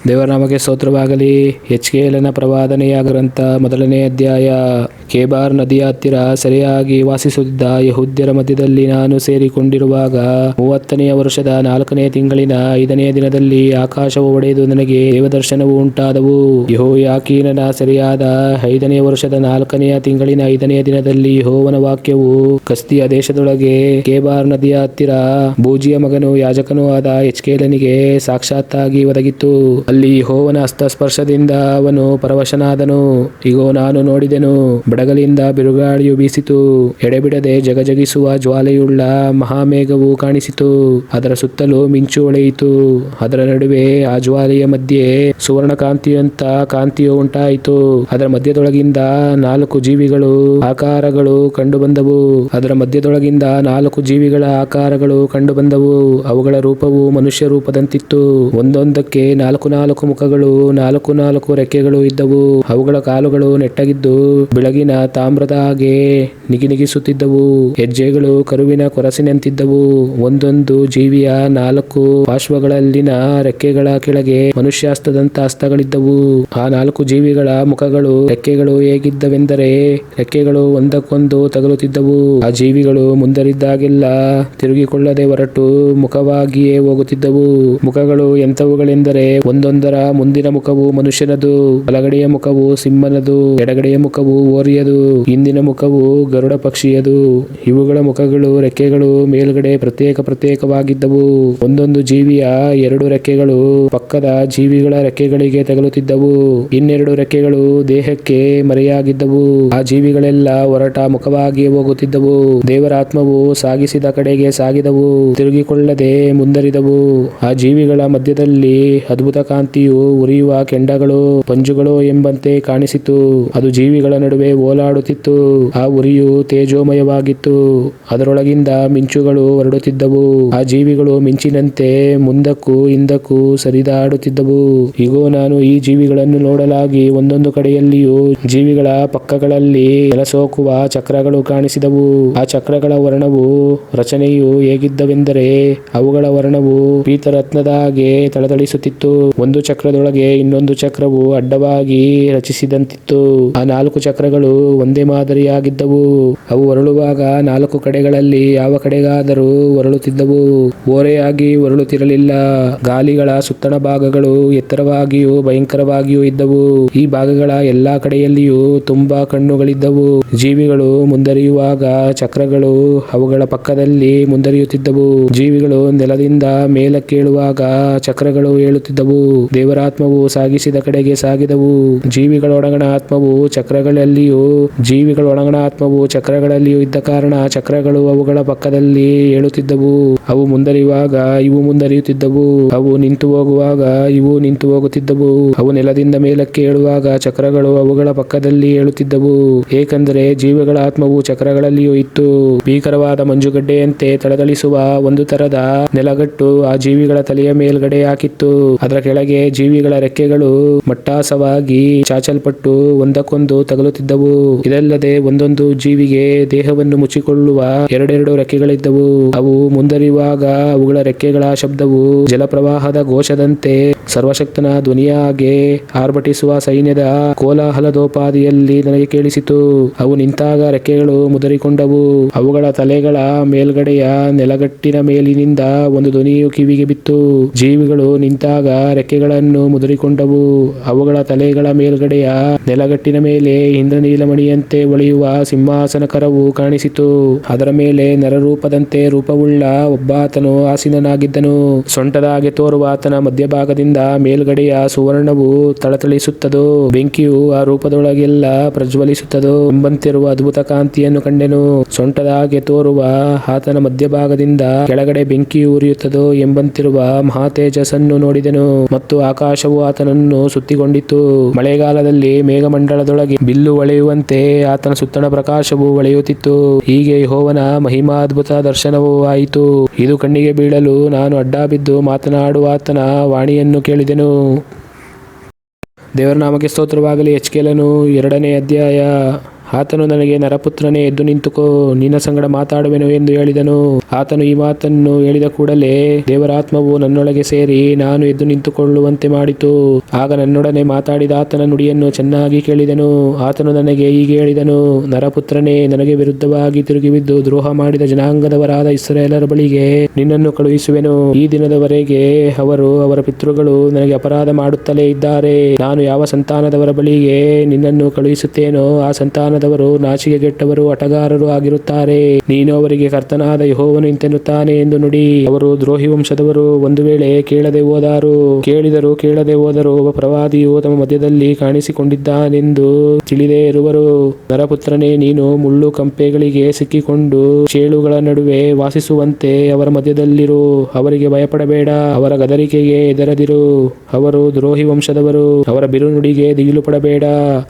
ದೇವರ ನಾಮಕ್ಕೆ ಸ್ತೋತ್ರವಾಗಲಿ. ಎಚ್ಕೇಲನ ಪ್ರವಾದನೆಯ ಗ್ರಂಥ, ಮೊದಲನೇ ಅಧ್ಯಾಯ. ಕೇಬಾರ್ ನದಿಯ ಹತ್ತಿರ ಸೆರೆಯಾಗಿ ವಾಸಿಸುತ್ತಿದ್ದ ಯಹೂದ್ಯರ ಮಧ್ಯದಲ್ಲಿ ನಾನು ಸೇರಿಕೊಂಡಿರುವಾಗ 30ನೆಯ ವರ್ಷದ 4ನೇ ತಿಂಗಳಿನ 5ನೆಯ ದಿನದಲ್ಲಿ ಆಕಾಶವು ಒಡೆದು ನನಗೆ ದೇವದರ್ಶನವು ಉಂಟಾದವು. ಯೆಹೋಯಾಕೀನನ ಸೆರೆಯಾದ 5ನೇ ವರ್ಷದ 4ನೆಯ ತಿಂಗಳಿನ 5ನೆಯ ದಿನದಲ್ಲಿ ಯೆಹೋವನ ವಾಕ್ಯವು ಕಸ್ದೀಯ ದೇಶದೊಳಗೆ ಕೇಬಾರ್ ನದಿಯ ಹತ್ತಿರ ಬೂಜಿಯ ಮಗನೂ ಯಾಜಕನೂ ಆದ ಎಚ್ಕೇಲನಿಗೆ ಸಾಕ್ಷಾತ್ತಾಗಿ ಒದಗಿತು. ಅಲ್ಲಿ ಯೆಹೋವನ ಹಸ್ತಸ್ಪರ್ಶದಿಂದ ಅವನು ಪರವಶನಾದನು. ಇಗೋ, ನಾನು ನೋಡಿದೆನು, ಬಡಗಲಿಂದ ಬಿರುಗಾಳಿಯು ಬೀಸಿತು, ಎಡೆಬಿಡದೆ ಜಗಜಗಿಸುವ ಜ್ವಾಲೆಯುಳ್ಳ ಮಹಾಮೇಘವು ಕಾಣಿಸಿತು. ಅದರ ಸುತ್ತಲೂ ಮಿಂಚು ಹೊಳೆಯಿತು. ಅದರ ನಡುವೆ ಆ ಜ್ವಾಲೆಯ ಮಧ್ಯೆ ಸುವರ್ಣಕಾಂತಿಯಂತ ಕಾಂತಿಯು ಉಂಟಾಯಿತು. ಅದರ ಮಧ್ಯದೊಳಗಿಂದ 4 ಜೀವಿಗಳು ಆಕಾರಗಳು ಕಂಡುಬಂದವು. ಅದರ ಮಧ್ಯದೊಳಗಿಂದ 4 ಜೀವಿಗಳ ಆಕಾರಗಳು ಕಂಡುಬಂದವು. ಅವುಗಳ ರೂಪವು ಮನುಷ್ಯ ರೂಪದಂತಿತ್ತು. ಒಂದೊಂದಕ್ಕೆ 4 ಮುಖಗಳು, 4 ರೆಕ್ಕೆಗಳು ಇದ್ದವು. ಅವುಗಳ ಕಾಲುಗಳು ನೆಟ್ಟಗಿದ್ದು ಬೆಳಗಿನ ತಾಮ್ರದ ಹಾಗೆ ನಿಗಿನಿಗಿಸುತ್ತಿದ್ದವು. ಹೆಜ್ಜೆಗಳು ಕರುವಿನ ಕೊರಸಿನಂತಿದ್ದವು. ಒಂದೊಂದು ಜೀವಿಯ 4 ಪಾರ್ಶ್ವಗಳಲ್ಲಿನ ರೆಕ್ಕೆಗಳ ಕೆಳಗೆ ಮನುಷ್ಯಾಸ್ತದಂತ ಹಸ್ತಗಳಿದ್ದವು. ಆ 4 ಜೀವಿಗಳ ಮುಖಗಳು, ರೆಕ್ಕೆಗಳು ಹೇಗಿದ್ದವೆಂದರೆ ರೆಕ್ಕೆಗಳು ಒಂದಕ್ಕೊಂದು ತಗುಲುತ್ತಿದ್ದವು. ಆ ಜೀವಿಗಳು ಮುಂದರಿದ್ದಾಗೆಲ್ಲ ತಿರುಗಿಕೊಳ್ಳದೆ ಹೊರಟು ಮುಖವಾಗಿಯೇ ಹೋಗುತ್ತಿದ್ದವು. ಮುಖಗಳು ಎಂಥವುಗಳೆಂದರೆ, ಒಂದೊಂದರ ಮುಂದಿನ ಮುಖವು ಮನುಷ್ಯನದು, ಬಲಗಡೆಯ ಮುಖವು ಸಿಂಹನದು, ಎಡಗಡೆಯ ಮುಖವು ಓರಿಯದು, ಹಿಂದಿನ ಮುಖವು ಗರುಡ ಪಕ್ಷಿಯದು. ಇವುಗಳ ಮುಖಗಳು, ರೆಕ್ಕೆಗಳು ಮೇಲ್ಗಡೆ ಪ್ರತ್ಯೇಕವಾಗಿದ್ದವು. ಒಂದೊಂದು ಜೀವಿಯ 2 ರೆಕ್ಕೆಗಳು ಪಕ್ಕದ ಜೀವಿಗಳ ರೆಕ್ಕೆಗಳಿಗೆ ತಗುಲುತ್ತಿದ್ದವು. ಇನ್ನೆರಡು ರೆಕ್ಕೆಗಳು ದೇಹಕ್ಕೆ ಮರೆಯಾಗಿದ್ದವು. ಆ ಜೀವಿಗಳೆಲ್ಲ ಹೊರಟ ಮುಖವಾಗಿಯೇ ಹೋಗುತ್ತಿದ್ದವು. ದೇವರ ಆತ್ಮವು ಸಾಗಿಸಿದ ಕಡೆಗೆ ಸಾಗಿದವು, ತಿರುಗಿಕೊಳ್ಳದೆ ಮುಂದರಿದವು. ಆ ಜೀವಿಗಳ ಮಧ್ಯದಲ್ಲಿ ಅದ್ಭುತ ಕಾಂತಿಯು ಉರಿಯುವ ಕೆಂಡಗಳು, ಪಂಜುಗಳು ಎಂಬಂತೆ ಕಾಣಿಸಿತು. ಅದು ಜೀವಿಗಳ ನಡುವೆ ಓಲಾಡುತ್ತಿತ್ತು. ಆ ಉರಿಯು ತೇಜೋಮಯವಾಗಿತ್ತು. ಅದರೊಳಗಿಂದ ಮಿಂಚುಗಳು ಹೊರಡುತ್ತಿದ್ದವು. ಆ ಜೀವಿಗಳು ಮಿಂಚಿನಂತೆ ಮುಂದಕ್ಕೂ ಹಿಂದಕ್ಕೂ ಸರಿದಾಡುತ್ತಿದ್ದವು. ಇಗೋ, ನಾನು ಈ ಜೀವಿಗಳನ್ನು ನೋಡಲಾಗಿ ಒಂದೊಂದು ಕಡೆಯಲ್ಲಿಯೂ ಜೀವಿಗಳ ಪಕ್ಕಗಳಲ್ಲಿ ನೆಲಸೋಕುವ ಚಕ್ರಗಳು ಕಾಣಿಸಿದವು. ಆ ಚಕ್ರಗಳ ವರ್ಣವು, ರಚನೆಯು ಹೇಗಿದ್ದವೆಂದರೆ, ಅವುಗಳ ವರ್ಣವು ಪೀತರತ್ನದ ಹಾಗೆ ಥಳಥಳಿಸುತ್ತಿತ್ತು. ಒಂದು ಚಕ್ರದೊಳಗೆ ಇನ್ನೊಂದು ಚಕ್ರವು ಅಡ್ಡವಾಗಿ ರಚಿಸಿದಂತಿತ್ತು. ಆ 4 ಚಕ್ರಗಳು ಒಂದೇ ಮಾದರಿಯಾಗಿದ್ದವು. ಅವು ಹೊರಳುವಾಗ 4 ಕಡೆಗಳಲ್ಲಿ ಯಾವ ಕಡೆಗಾದರೂ ಹೊರಳುತ್ತಿದ್ದವು, ಓರೆಯಾಗಿ ಹೊರಳುತ್ತಿರಲಿಲ್ಲ. ಗಾಲಿಗಳ ಸುತ್ತಣ ಭಾಗಗಳು ಎತ್ತರವಾಗಿಯೂ ಭಯಂಕರವಾಗಿಯೂ ಇದ್ದವು. ಈ ಭಾಗಗಳ ಎಲ್ಲಾ ಕಡೆಯಲ್ಲಿಯೂ ತುಂಬಾ ಕಣ್ಣುಗಳಿದ್ದವು. ಜೀವಿಗಳು ಮುಂದರಿಯುವಾಗ ಚಕ್ರಗಳು ಅವುಗಳ ಪಕ್ಕದಲ್ಲಿ ಮುಂದರಿಯುತ್ತಿದ್ದವು. ಜೀವಿಗಳು ನೆಲದಿಂದ ಮೇಲಕ್ಕೇಳುವಾಗ ಚಕ್ರಗಳು ಏಳುತ್ತಿದ್ದವು. ದೇವರಾತ್ಮವು ಸಾಗಿಸಿದ ಕಡೆಗೆ ಸಾಗಿದವು. ಜೀವಿಗಳೊಳಗಣ ಆತ್ಮವು ಚಕ್ರಗಳಲ್ಲಿಯೂ ಇದ್ದ ಕಾರಣ ಚಕ್ರಗಳು ಅವುಗಳ ಪಕ್ಕದಲ್ಲಿ ಏಳುತ್ತಿದ್ದವು. ಅವು ಮುಂದರಿಯುವಾಗ ಇವು ಮುಂದರಿಯುತ್ತಿದ್ದವು. ಅವು ನಿಂತು ಹೋಗುವಾಗ ಇವು ನಿಂತು ಹೋಗುತ್ತಿದ್ದವು. ಅವು ನೆಲದಿಂದ ಮೇಲಕ್ಕೆ ಏಳುವಾಗ ಚಕ್ರಗಳು ಅವುಗಳ ಪಕ್ಕದಲ್ಲಿ ಏಳುತ್ತಿದ್ದವು. ಏಕೆಂದರೆ ಜೀವಿಗಳ ಆತ್ಮವು ಚಕ್ರಗಳಲ್ಲಿಯೂ ಇತ್ತು. ಭೀಕರವಾದ ಮಂಜುಗಡ್ಡೆಯಂತೆ ಥಳಥಳಿಸುವ ಒಂದು ತರದ ನೆಲಗಟ್ಟು ಆ ಜೀವಿಗಳ ತಲೆಯ ಮೇಲ್ಗಡೆ ಹಾಕಿತ್ತು. ಅದರ ಕೆಳಗೆ ಜೀವಿಗಳ ರೆಕ್ಕೆಗಳು ಮಟ್ಟಾಸವಾಗಿ ಚಾಚಲ್ಪಟ್ಟು ಒಂದಕ್ಕೊಂದು ತಗುಲುತ್ತಿದ್ದವು. ಇದಲ್ಲದೆ ಒಂದೊಂದು ಜೀವಿಗೆ ದೇಹವನ್ನು ಮುಚ್ಚಿಕೊಳ್ಳುವ 2 ರೆಕ್ಕೆಗಳಿದ್ದವು. ಅವು ಮುಂದರಿಯುವಾಗ ಅವುಗಳ ರೆಕ್ಕೆಗಳ ಶಬ್ದವು ಜಲಪ್ರವಾಹದ ಘೋಷದಂತೆ ಸರ್ವಶಕ್ತನ ಧ್ವನಿಯ ಹಾಗೆ ಆರ್ಭಟಿಸುವ ಸೈನ್ಯದ ಕೋಲಾಹಲದೋಪಾದಿಯಲ್ಲಿ ನನಗೆ ಕೇಳಿಸಿತು. ಅವು ನಿಂತಾಗ ರೆಕ್ಕೆಗಳು ಮುದರಿಕೊಂಡವು. ಅವುಗಳ ತಲೆಗಳ ಮೇಲ್ಗಡೆಯ ನೆಲಗಟ್ಟಿನ ಮೇಲಿನಿಂದ ಒಂದು ಧ್ವನಿಯು ಕಿವಿಗೆ ಬಿತ್ತು. ಜೀವಿಗಳು ನಿಂತಾಗ ರೆಕ್ಕೆಗಳನ್ನು ಮುದರಿಕೊಂಡವು. ಅವುಗಳ ತಲೆಗಳ ಮೇಲ್ಗಡೆಯ ನೆಲಗಟ್ಟಿನ ಮೇಲೆ ಇಂದ್ರನೀಲಮಣಿಯಂತೆ ಹೊಳೆಯುವ ಸಿಂಹಾಸನಕರವು ಕಾಣಿಸಿತು. ಅದರ ಮೇಲೆ ನರರೂಪದಂತೆ ರೂಪವುಳ್ಳ ಒಬ್ಬಾತನು ಆಸೀನನಾಗಿದ್ದನು. ಸೊಂಟದ ಹಾಗೆ ತೋರುವ ಆತನ ಮಧ್ಯಭಾಗದಿಂದ ಮೇಲ್ಗಡೆಯ ಸುವರ್ಣವು ಥಳಥಳಿಸುತ್ತದೋ, ಬೆಂಕಿಯು ಆ ರೂಪದೊಳಗೆಲ್ಲ ಪ್ರಜ್ವಲಿಸುತ್ತದೋ ಎಂಬಂತಿರುವ ಅದ್ಭುತ ಕಾಂತಿಯನ್ನು ಕಂಡೆನು. ಸೊಂಟದ ಹಾಗೆ ತೋರುವ ಆತನ ಮಧ್ಯಭಾಗದಿಂದ ಕೆಳಗಡೆ ಬೆಂಕಿಯು ಉರಿಯುತ್ತದೋ ಎಂಬಂತಿರುವ ಮಹಾತೇಜಸ್ಸನ್ನು ನೋಡಿದೆನು. ಮತ್ತು ಆಕಾಶವು ಆತನನ್ನು ಸುತ್ತಿಕೊಂಡಿತು. ಮಳೆಗಾಲದಲ್ಲಿ ಮೇಘಮಂಡಲದೊಳಗೆ ಬಿಲ್ಲು ಹೊಳೆಯುವಂತೆ ಆತನ ಸುತ್ತಣ ಪ್ರಕಾಶವು ಹೊಳೆಯುತ್ತಿತ್ತು. ಹೀಗೆ ಯೆಹೋವನ ಮಹಿಮಾದ್ಭುತ ದರ್ಶನವೂ ಆಯಿತು. ಇದು ಕಣ್ಣಿಗೆ ಬೀಳಲು ನಾನು ಅಡ್ಡಬಿದ್ದು ಮಾತನಾಡುವ ಆತನ ವಾಣಿಯನ್ನು ಕೇಳಿದೆನು. ದೇವರ ನಾಮಕ್ಕೆ ಸ್ತೋತ್ರವಾಗಲಿ. ಎಚ್ಕೇಲನು 2ನೇ ಅಧ್ಯಾಯ. ಆತನು ನನಗೆ, ನರಪುತ್ರನೇ, ಎದ್ದು ನಿಂತುಕೋ, ನಿನ್ನ ಸಂಗಡ ಮಾತಾಡುವೆನು ಎಂದು ಹೇಳಿದನು. ಆತನು ಈ ಮಾತನ್ನು ಹೇಳಿದ ಕೂಡಲೇ ದೇವರಾತ್ಮವು ನನ್ನೊಳಗೆ ಸೇರಿ ನಾನು ಎದ್ದು ನಿಂತುಕೊಳ್ಳುವಂತೆ ಮಾಡಿತು. ಆಗ ನನ್ನೊಡನೆ ಮಾತಾಡಿದ ಆತನ ನುಡಿಯನ್ನು ಚೆನ್ನಾಗಿ ಕೇಳಿದೆನು. ಆತನು ನನಗೆ ಹೀಗೆ ಹೇಳಿದನು, ನರಪುತ್ರನೇ, ನನಗೆ ವಿರುದ್ಧವಾಗಿ ತಿರುಗಿಬಿದ್ದು ದ್ರೋಹ ಮಾಡಿದ ಜನಾಂಗದವರಾದ ಇಸ್ರಾಯೇಲರ ಬಳಿಗೆ ನಿನ್ನನ್ನು ಕಳುಹಿಸುವೆನು. ಈ ದಿನದವರೆಗೆ ಅವರು, ಅವರ ಪಿತೃಗಳು ನನಗೆ ಅಪರಾಧ ಮಾಡುತ್ತಲೇ ಇದ್ದಾರೆ. ನಾನು ಯಾವ ಸಂತಾನದವರ ಬಳಿಗೆ ನಿನ್ನನ್ನು ಕಳುಹಿಸುತ್ತೇನೋ ಆ ಸಂತಾನದವರು ನಾಚಿಕೆಗೆಟ್ಟವರು, ಆಟಗಾರರು ಆಗಿರುತ್ತಾರೆ. ನೀನು ಅವರಿಗೆ, ಕರ್ತನಾದ ಯೆಹೋವನು ಇಂತೆನ್ನುತ್ತಾನೆ ಎಂದು ನುಡಿ. ಅವರು ದ್ರೋಹಿ ವಂಶದವರು. ಒಂದು ವೇಳೆ ಕೇಳದೆ ಕೇಳದೆ ಹೋದರೂ ಒಬ್ಬ ಪ್ರವಾದಿಯು ತಮ್ಮ ಮಧ್ಯದಲ್ಲಿ ಕಾಣಿಸಿಕೊಂಡಿದ್ದಾನೆಂದು ತಿಳಿದೇ ಇರುವರು. ನರಪುತ್ರನೇ, ನೀನು ಮುಳ್ಳು ಕಂಪೆಗಳಿಗೆ ಸಿಕ್ಕಿಕೊಂಡು ಚೇಳುಗಳ ನಡುವೆ ವಾಸಿಸುವಂತೆ ಅವರ ಮಧ್ಯದಲ್ಲಿರು. ಅವರಿಗೆ ಭಯಪಡಬೇಡ, ಅವರ ಗದರಿಕೆಗೆ ಹೆದರದಿರು. ಅವರು ದ್ರೋಹಿ ವಂಶದವರು. ಅವರ ಬಿರುನುಡಿಗೆ ದಿಗಿಲು ಪಡಬೇಡ,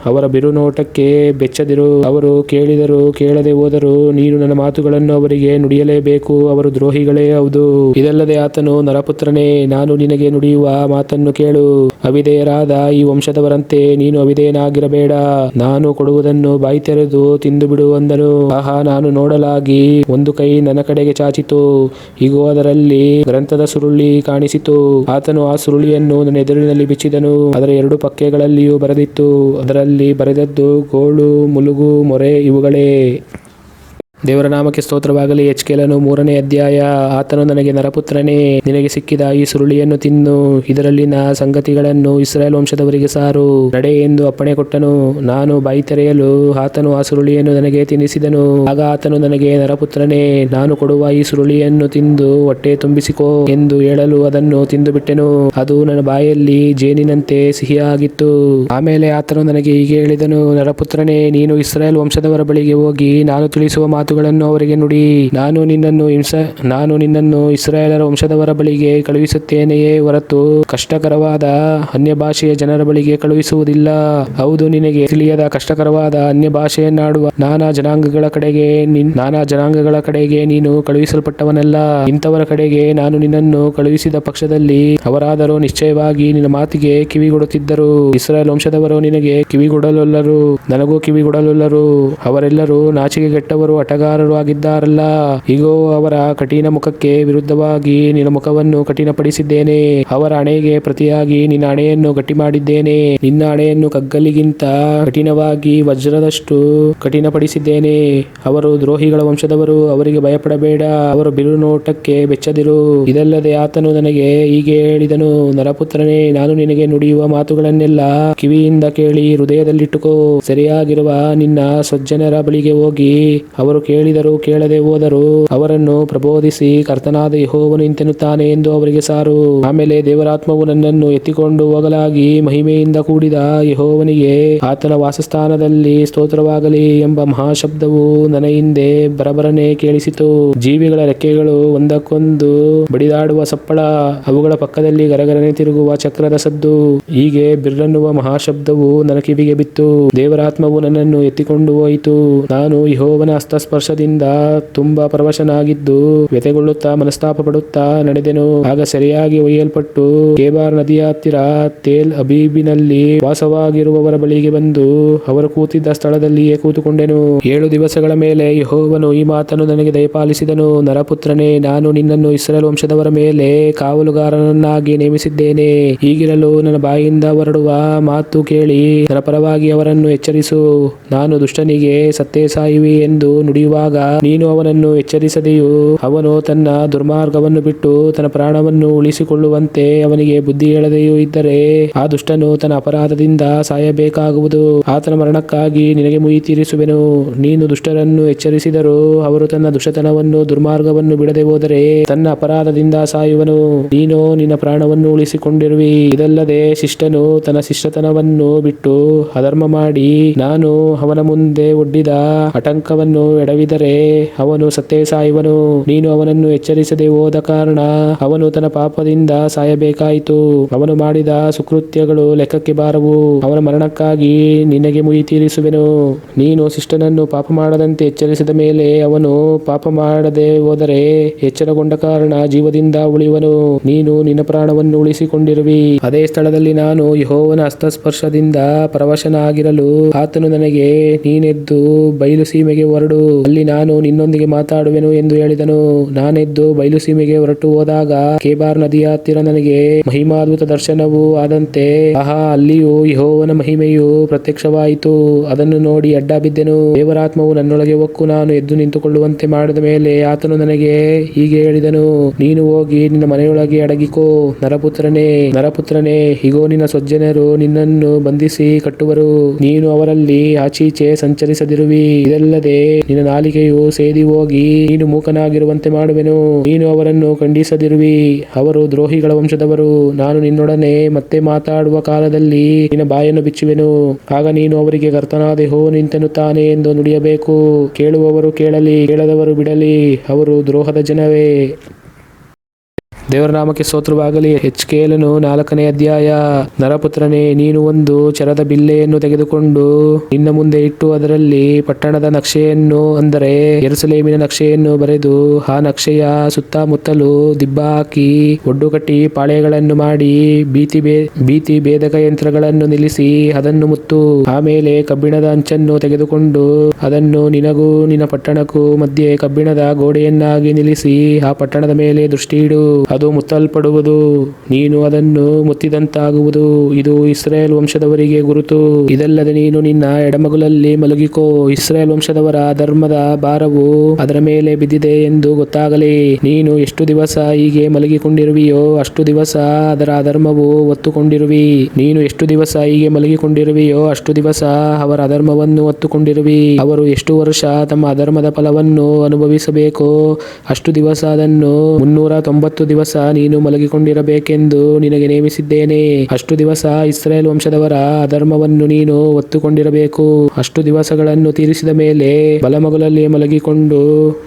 ಅವರ ಬಿರುನೋಟಕ್ಕೆ ಬೆಚ್ಚದಿರು. ಅವರು ಕೇಳಿದರೂ ಕೇಳದೆ ಹೋದರೂ ನೀನು ನನ್ನ ಮಾತುಗಳನ್ನು ಅವರಿಗೆ ನುಡಿಯಲೇಬೇಕು. ಅವರು ದ್ರೋಹಿಗಳೇ ಹೌದು. ಇದಲ್ಲದೆ ಆತನು, ನರಪುತ್ರನೇ, ನಾನು ನಿನಗೆ ನುಡಿಯುವ ಮಾತನ್ನು ಕೇಳು. ಅವಿಧೇಯರಾದ ಈ ವಂಶದವರಂತೆ ನೀನು ಅವಿಧೇಯನಾಗಿರಬೇಡ. ನಾನು ಕೊಡುವುದನ್ನು ಬಾಯಿ ತೆರೆದು ತಿಂದು ಬಿಡು ಅಂದನು. ಆಹಾ, ನಾನು ನೋಡಲಾಗಿ ಒಂದು ಕೈ ನನ್ನ ಕಡೆಗೆ ಚಾಚಿತು. ಇಗೋ, ಅದರಲ್ಲಿ ಗ್ರಂಥದ ಸುರುಳಿ ಕಾಣಿಸಿತು. ಆತನು ಆ ಸುರುಳಿಯನ್ನು ನನ್ನ ಎದುರಿನಲ್ಲಿ ಬಿಚ್ಚಿದನು. ಅದರ ಎರಡು ಪಕ್ಕೆಗಳಲ್ಲಿಯೂ ಬರೆದಿತ್ತು. ಅದರಲ್ಲಿ ಬರೆದದ್ದು ಗೋಳು, ಮುಲುಗು, ಮೊರೆ ಇವುಗಳೇ. ದೇವರ ನಾಮಕ್ಕೆ ಸ್ತೋತ್ರವಾಗಲಿ. ಎಚ್ಕೆಲನು 3ನೇ ಅಧ್ಯಾಯ. ಆತನು ನನಗೆ, ನರಪುತ್ರನೇ, ನಿನಗೆ ಸಿಕ್ಕಿದ ಈ ಸುರುಳಿಯನ್ನು ತಿನ್ನು. ಇದರಲ್ಲಿನ ಸಂಗತಿಗಳನ್ನು ಇಸ್ರಾಯೇಲ್ ವಂಶದವರಿಗೆ ಸಾರು. ನಡೆ ಎಂದು ಅಪ್ಪಣೆ ಕೊಟ್ಟನು. ನಾನು ಬಾಯಿ ತೆರೆಯಲು ಆತನು ಆ ಸುರುಳಿಯನ್ನು ನನಗೆ ತಿನ್ನಿಸಿದನು. ಆಗ ಆತನು ನನಗೆ, ನರಪುತ್ರನೇ, ನಾನು ಕೊಡುವ ಈ ಸುರುಳಿಯನ್ನು ತಿಂದು ಹೊಟ್ಟೆ ತುಂಬಿಸಿಕೋ ಎಂದು ಹೇಳಲು ಅದನ್ನು ತಿಂದು ಬಿಟ್ಟೆನು. ಅದು ನನ್ನ ಬಾಯಲ್ಲಿ ಜೇನಿನಂತೆ ಸಿಹಿಯಾಗಿತ್ತು. ಆಮೇಲೆ ಆತನು ನನಗೆ ಹೀಗೆ ಹೇಳಿದನು, ನರಪುತ್ರನೇ, ನೀನು ಇಸ್ರಾಯೇಲ್ ವಂಶದವರ ಬಳಿಗೆ ಹೋಗಿ ನಾನು ತಿಳಿಸುವ ಮಾತುಗಳನ್ನು ಅವರಿಗೆ ನುಡಿ. ನಾನು ನಿನ್ನನ್ನು ಇಸ್ರಾಯೇಲರ ವಂಶದವರ ಬಳಿಗೆ ಕಳುಹಿಸುತ್ತೇನೆಯೇ ಹೊರತು ಕಷ್ಟಕರವಾದ ಅನ್ಯ ಭಾಷೆಯ ಜನರ ಬಳಿಗೆ ಕಳುಹಿಸುವುದಿಲ್ಲ. ಹೌದು, ನಿನಗೆ ತಿಳಿಯದ ಕಷ್ಟಕರವಾದ ಅನ್ಯ ಭಾಷೆಯನ್ನಾಡುವ ನಾನಾ ಜನಾಂಗಗಳ ಕಡೆಗೆ ನೀನು ಕಳುಹಿಸಲ್ಪಟ್ಟವನಲ್ಲ. ಇಂಥವರ ಕಡೆಗೆ ನಾನು ನಿನ್ನನ್ನು ಕಳುಹಿಸಿದ ಪಕ್ಷದಲ್ಲಿ ಅವರಾದರೂ ನಿಶ್ಚಯವಾಗಿ ನಿನ್ನ ಮಾತಿಗೆ ಕಿವಿಗೊಡುತ್ತಿದ್ದರು. ಇಸ್ರಾಯೇಲ್ ವಂಶದವರು ನಿನಗೆ ಕಿವಿಗೊಡಲೊಲ್ಲರು, ನನಗೂ ಕಿವಿಗೊಡಲೊಲ್ಲರು. ಅವರೆಲ್ಲರೂ ನಾಚಿಕೆಗೆಟ್ಟವರು, ಆಟಗಾರರು ಆಗಿದ್ದಾರಲ್ಲ. ಇಗೋ, ಅವರ ಕಠಿಣ ಮುಖಕ್ಕೆ ವಿರುದ್ಧವಾಗಿ ನಿನ್ನ ಮುಖವನ್ನು ಕಠಿಣಪಡಿಸಿದ್ದೇನೆ. ಅವರ ಹಣೆಗೆ ಪ್ರತಿಯಾಗಿ ನಿನ್ನ ಹಣೆಯನ್ನು ಗಟ್ಟಿ ಮಾಡಿದ್ದೇನೆ. ನಿನ್ನ ಹಣೆಯನ್ನು ಕಗ್ಗಲಿಗಿಂತ ಕಠಿಣವಾಗಿ ವಜ್ರದಷ್ಟು ಕಠಿಣಪಡಿಸಿದ್ದೇನೆ. ಅವರು ದ್ರೋಹಿಗಳ ವಂಶದವರು. ಅವರಿಗೆ ಭಯಪಡಬೇಡ, ಅವರ ಬಿರುನೋಟಕ್ಕೆ ಬೆಚ್ಚದಿರು. ಇದಲ್ಲದೆ ಆತನು ನನಗೆ ಹೀಗೆ ಹೇಳಿದನು, ನರಪುತ್ರನೇ, ನಾನು ನಿನಗೆ ನುಡಿಯುವ ಮಾತುಗಳನ್ನೆಲ್ಲ ಕಿವಿಯಿಂದ ಕೇಳಿ ಹೃದಯದಲ್ಲಿಟ್ಟುಕೋ. ಸರಿಯಾಗಿರುವ ನಿನ್ನ ಸ್ವಜ್ಜನರ ಬಳಿಗೆ ಹೋಗಿ ಅವರು ಕೇಳಿದರೂ ಕೇಳದೆ ಹೋದರೂ ಅವರನ್ನು ಪ್ರಬೋಧಿಸಿ, ಕರ್ತನಾದ ಯೆಹೋವನು ಇಂತೆನ್ನುತ್ತಾನೆ ಎಂದು ಅವರಿಗೆ ಸಾರು. ಆಮೇಲೆ ದೇವರಾತ್ಮವು ನನ್ನನ್ನು ಎತ್ತಿಕೊಂಡು ಹೋಗಲಾಗಿ ಮಹಿಮೆಯಿಂದ ಕೂಡಿದ ಯೆಹೋವನಿಗೆ, ಆತನ ವಾಸಸ್ಥಾನದಲ್ಲಿ ಸ್ತೋತ್ರವಾಗಲಿ ಎಂಬ ಮಹಾಶಬ್ದವು ನನ್ನ ಹಿಂದೆ ಬರಬರನೆ ಕೇಳಿಸಿತು. ಜೀವಿಗಳ ರೆಕ್ಕೆಗಳು ಒಂದಕ್ಕೊಂದು ಬಡಿದಾಡುವ ಸಪ್ಪಳ, ಅವುಗಳ ಪಕ್ಕದಲ್ಲಿ ಗರಗರನೆ ತಿರುಗುವ ಚಕ್ರದ ಸದ್ದು, ಹೀಗೆ ಬಿರ್ರನ್ನುವ ಮಹಾಶಬ್ದವು ನನ್ನ ಕಿವಿಗೆ ಬಿತ್ತು. ದೇವರಾತ್ಮವು ನನ್ನನ್ನು ಎತ್ತಿಕೊಂಡು ಹೋಯಿತು. ನಾನು ಯೆಹೋವನ ಹಸ್ತಸ್ಪರ್ಶದಿಂದ ತುಂಬಾ ಪರವಶನಾಗಿದ್ದು ವ್ಯಥೆಗೊಳ್ಳುತ್ತಾ ಮನಸ್ತಾಪ ಪಡುತ್ತಾ ನಡೆದೆನು. ಆಗ ಸರಿಯಾಗಿ ಒಯ್ಯಲ್ಪಟ್ಟು ಕೇಬಾರ್ ನದಿಯ ಹತ್ತಿರ ತೇಲ್ ಅಬೀಬಿನಲ್ಲಿ ವಾಸವಾಗಿರುವವರ ಬಳಿಗೆ ಬಂದು ಅವರು ಕೂತಿದ್ದ ಸ್ಥಳದಲ್ಲಿಯೇ ಕೂತುಕೊಂಡೆನು. 7 ದಿವಸಗಳ ಮೇಲೆ ಯೆಹೋವನು ಈ ಮಾತನ್ನು ನನಗೆ ದಯಪಾಲಿಸಿದನು. ನರಪುತ್ರನೇ, ನಾನು ನಿನ್ನನ್ನು ಇಸ್ರಾಯೇಲ್ ವಂಶದವರ ಮೇಲೆ ಕಾವಲುಗಾರನನ್ನಾಗಿ ನೇಮಿಸಿದ್ದೇನೆ. ಹೀಗಿರಲು ನನ್ನ ಬಾಯಿಂದ ಹೊರಡುವ ಮಾತು ಕೇಳಿ ನನ್ನ ಪರವಾಗಿ ಅವರನ್ನು ಎಚ್ಚರಿಸು. ನಾನು ದುಷ್ಟನಿಗೆ ಸತ್ತೇ ಸಾಯುವಿ ಎಂದು ನುಡಿಯುವಾಗ ನೀನು ಅವನನ್ನು ಎಚ್ಚರಿಸದೆಯೂ ಅವನು ತನ್ನ ದುರ್ಮಾರ್ಗವನ್ನು ಬಿಟ್ಟು ತನ್ನ ಪ್ರಾಣವನ್ನು ಉಳಿಸಿಕೊಳ್ಳುವಂತೆ ಅವನಿಗೆ ಬುದ್ಧಿ ಹೇಳದೆಯೂ ಇದ್ದರೆ ಆ ದುಷ್ಟನು ತನ್ನ ಅಪರಾಧದಿಂದ ಸಾಯಬೇಕಾಗುವುದು. ಆತನ ಮರಣಕ್ಕಾಗಿ ನಿನಗೆ ಮುಯಿ ತೀರಿಸುವೆನು. ನೀನು ದುಷ್ಟರನ್ನು ಎಚ್ಚರಿಸಿದರೂ ಅವರು ತನ್ನ ದುಷ್ಟತನವನ್ನು ದುರ್ಮಾರ್ಗವನ್ನು ಬಿಡದೆ ಹೋದರೆ ತನ್ನ ಅಪರಾಧದಿಂದ ಸಾಯುವನು. ನೀನು ನಿನ್ನ ಪ್ರಾಣವನ್ನು ಉಳಿಸಿಕೊಂಡಿರುವಿ. ಇದಲ್ಲದೆ ಶಿಷ್ಟನು ತನ್ನ ಶಿಷ್ಟತನವನ್ನು ಬಿಟ್ಟು ಅಧರ್ಮ ಮಾಡಿ ನಾನು ಅವನ ಮುಂದೆ ಒಡ್ಡಿದ ಆತಂಕವನ್ನು ಎಡವಿ ಮರವಿದರೆ ಅವನು ಸತ್ತೇ ಸಾಯುವನು. ನೀನು ಅವನನ್ನು ಎಚ್ಚರಿಸದೆ ಹೋದ ಕಾರಣ ಅವನು ತನ್ನ ಪಾಪದಿಂದ ಸಾಯಬೇಕಾಯಿತು. ಅವನು ಮಾಡಿದ ಸುಕೃತ್ಯಗಳು ಲೆಕ್ಕಕ್ಕೆ ಬಾರವು. ಅವನ ಮರಣಕ್ಕಾಗಿ ನಿನಗೆ ಮುಯಿ ತೀರಿಸುವೆನು. ನೀನು ಶಿಷ್ಟನನ್ನು ಪಾಪ ಮಾಡದಂತೆ ಎಚ್ಚರಿಸಿದ ಮೇಲೆ ಅವನು ಪಾಪ ಮಾಡದೆ ಹೋದರೆ ಎಚ್ಚರಗೊಂಡ ಕಾರಣ ಜೀವದಿಂದ ಉಳಿಯುವನು. ನೀನು ನಿನ್ನ ಪ್ರಾಣವನ್ನು ಉಳಿಸಿಕೊಂಡಿರುವಿ. ಅದೇ ಸ್ಥಳದಲ್ಲಿ ನಾನು ಯೆಹೋವನ ಹಸ್ತಸ್ಪರ್ಶದಿಂದ ಪರವಶನಾಗಿರಲು ಆತನು ನನಗೆ, ನೀನೆದ್ದು ಬಯಲು ಸೀಮೆಗೆ ಹೊರಡು, ಅಲ್ಲಿ ನಾನು ನಿನ್ನೊಂದಿಗೆ ಮಾತಾಡುವೆನು ಎಂದು ಹೇಳಿದನು. ನಾನೆದ್ದು ಬಯಲು ಸೀಮೆಗೆ ಹೊರಟು ಹೋದಾಗ ಕೇಬಾರ್ ನದಿಯ ಹತ್ತಿರ ನನಗೆ ಮಹಿಮಾದ್ಭುತ ದರ್ಶನವು ಆದಂತೆ ಆಹಾ, ಅಲ್ಲಿಯೂ ಯೆಹೋವನ ಮಹಿಮೆಯು ಪ್ರತ್ಯಕ್ಷವಾಯಿತು. ಅದನ್ನು ನೋಡಿ ಅಡ್ಡ ಬಿದ್ದೆನು. ದೇವರಾತ್ಮವು ನನ್ನೊಳಗೆ ಹೊಕ್ಕು ನಾನು ಎದ್ದು ನಿಂತುಕೊಳ್ಳುವಂತೆ ಮಾಡಿದ ಮೇಲೆ ಆತನು ನನಗೆ ಹೀಗೆ ಹೇಳಿದನು, ನೀನು ಹೋಗಿ ನಿನ್ನ ಮನೆಯೊಳಗೆ ಅಡಗಿಕೋ. ನರಪುತ್ರನೇ, ಹೀಗೋ ನಿನ್ನ ಸ್ವಜನರು ನಿನ್ನನ್ನು ಬಂಧಿಸಿ ಕಟ್ಟುವರು. ನೀನು ಅವರಲ್ಲಿ ಆಚೀಚೆ ಸಂಚರಿಸದಿರುವಿ. ಇದಲ್ಲದೆ ನಿನ್ನ ನಾಲಿಗೆಯು ಸೇದಿ ಹೋಗಿ ನೀನು ಮೂಕನಾಗಿರುವಂತೆ ಮಾಡುವೆನು. ನೀನು ಅವರನ್ನು ಖಂಡಿಸದಿರುವಿ. ಅವರು ದ್ರೋಹಿಗಳ ವಂಶದವರು. ನಾನು ನಿನ್ನೊಡನೆ ಮತ್ತೆ ಮಾತಾಡುವ ಕಾಲದಲ್ಲಿ ನಿನ್ನ ಬಾಯನ್ನು ಬಿಚ್ಚುವೆನು. ಆಗ ನೀನು ಅವರಿಗೆ, ಕರ್ತನಾದ ಯೆಹೋವನು ಇಂತೆನ್ನುತ್ತಾನೆ ಎಂದು ನುಡಿಯಬೇಕು. ಕೇಳುವವರು ಕೇಳಲಿ, ಕೇಳದವರು ಬಿಡಲಿ. ಅವರು ದ್ರೋಹದ ಜನವೇ. ದೇವರ ನಾಮಕ್ಕೆ ಸ್ತೋತ್ರವಾಗಲಿ. ಎಚ್ಕೇಲನು 4ನೇ ಅಧ್ಯಾಯ. ನರಪುತ್ರನೇ, ನೀನು ಒಂದು ಚರದ ಬಿಲ್ಲೆಯನ್ನು ತೆಗೆದುಕೊಂಡು ನಿನ್ನ ಮುಂದೆ ಇಟ್ಟು ಅದರಲ್ಲಿ ಪಟ್ಟಣದ ನಕ್ಷೆಯನ್ನು, ಅಂದರೆ ಯೆರೂಸಲೇಮಿನ ನಕ್ಷೆಯನ್ನು ಬರೆದು ಆ ನಕ್ಷೆಯ ಸುತ್ತಮುತ್ತಲು ದಿಬ್ಬ ಹಾಕಿ ಒಡ್ಡು ಕಟ್ಟಿ ಪಾಳೆಯಗಳನ್ನು ಮಾಡಿ ಭೀತಿ ಭೇದಕ ಯಂತ್ರಗಳನ್ನು ನಿಲ್ಲಿಸಿ ಅದನ್ನು ಮುತ್ತು. ಆಮೇಲೆ ಕಬ್ಬಿಣದ ಅಂಚನ್ನು ತೆಗೆದುಕೊಂಡು ಅದನ್ನು ನಿನಗೂ ನಿನ್ನ ಪಟ್ಟಣಕ್ಕೂ ಮಧ್ಯೆ ಕಬ್ಬಿಣದ ಗೋಡೆಯನ್ನಾಗಿ ನಿಲ್ಲಿಸಿ ಆ ಪಟ್ಟಣದ ಮೇಲೆ ದೃಷ್ಟಿ ಇಡು. ಅದು ಮುತ್ತಲ್ಪಡುವುದು, ನೀನು ಅದನ್ನು ಮುತ್ತಿದಂತಾಗುವುದು. ಇದು ಇಸ್ರಾಯೇಲ್ ವಂಶದವರಿಗೆ ಗುರುತು. ಇದಲ್ಲದೆ ನೀನು ನಿನ್ನ ಎಡಮಗುಲಲ್ಲಿ ಮಲಗಿಕೋ. ಇಸ್ರಾಯೇಲ್ ವಂಶದವರ ಧರ್ಮದ ಭಾರವು ಅದರ ಮೇಲೆ ಬಿದ್ದಿದೆ ಎಂದು ಗೊತ್ತಾಗಲಿ. ನೀನು ಎಷ್ಟು ದಿವಸ ಹೀಗೆ ಮಲಗಿಕೊಂಡಿರುವಿಯೋ ಅಷ್ಟು ದಿವಸ ಅದರ ಅಧರ್ಮವು ಹೊತ್ತುಕೊಂಡಿರುವಿ. ನೀನು ಎಷ್ಟು ದಿವಸ ಹೀಗೆ ಮಲಗಿಕೊಂಡಿರುವಿಯೋ ಅಷ್ಟು ದಿವಸ ಅವರ ಅಧರ್ಮವನ್ನು ಹೊತ್ತುಕೊಂಡಿರುವಿ. ಅವರು ಎಷ್ಟು ವರ್ಷ ತಮ್ಮ ಅಧರ್ಮದ ಫಲವನ್ನು ಅನುಭವಿಸಬೇಕೋ ಅಷ್ಟು ದಿವಸ ಅದನ್ನು 390 ದಿವಸ ನೀನು ಮಲಗಿಕೊಂಡಿರಬೇಕೆಂದು ನಿನಗೆ ನೇಮಿಸಿದ್ದೇನೆ. ಅಷ್ಟು ದಿವಸ ಇಸ್ರಾಯೇಲ್ ವಂಶದವರ ಅಧರ್ಮವನ್ನು ನೀನು ಹೊತ್ತುಕೊಂಡಿರಬೇಕು. ಅಷ್ಟು ದಿವಸಗಳನ್ನು ತೀರಿಸಿದ ಮೇಲೆ ಬಲಮಗುಲಲ್ಲಿ ಮಲಗಿಕೊಂಡು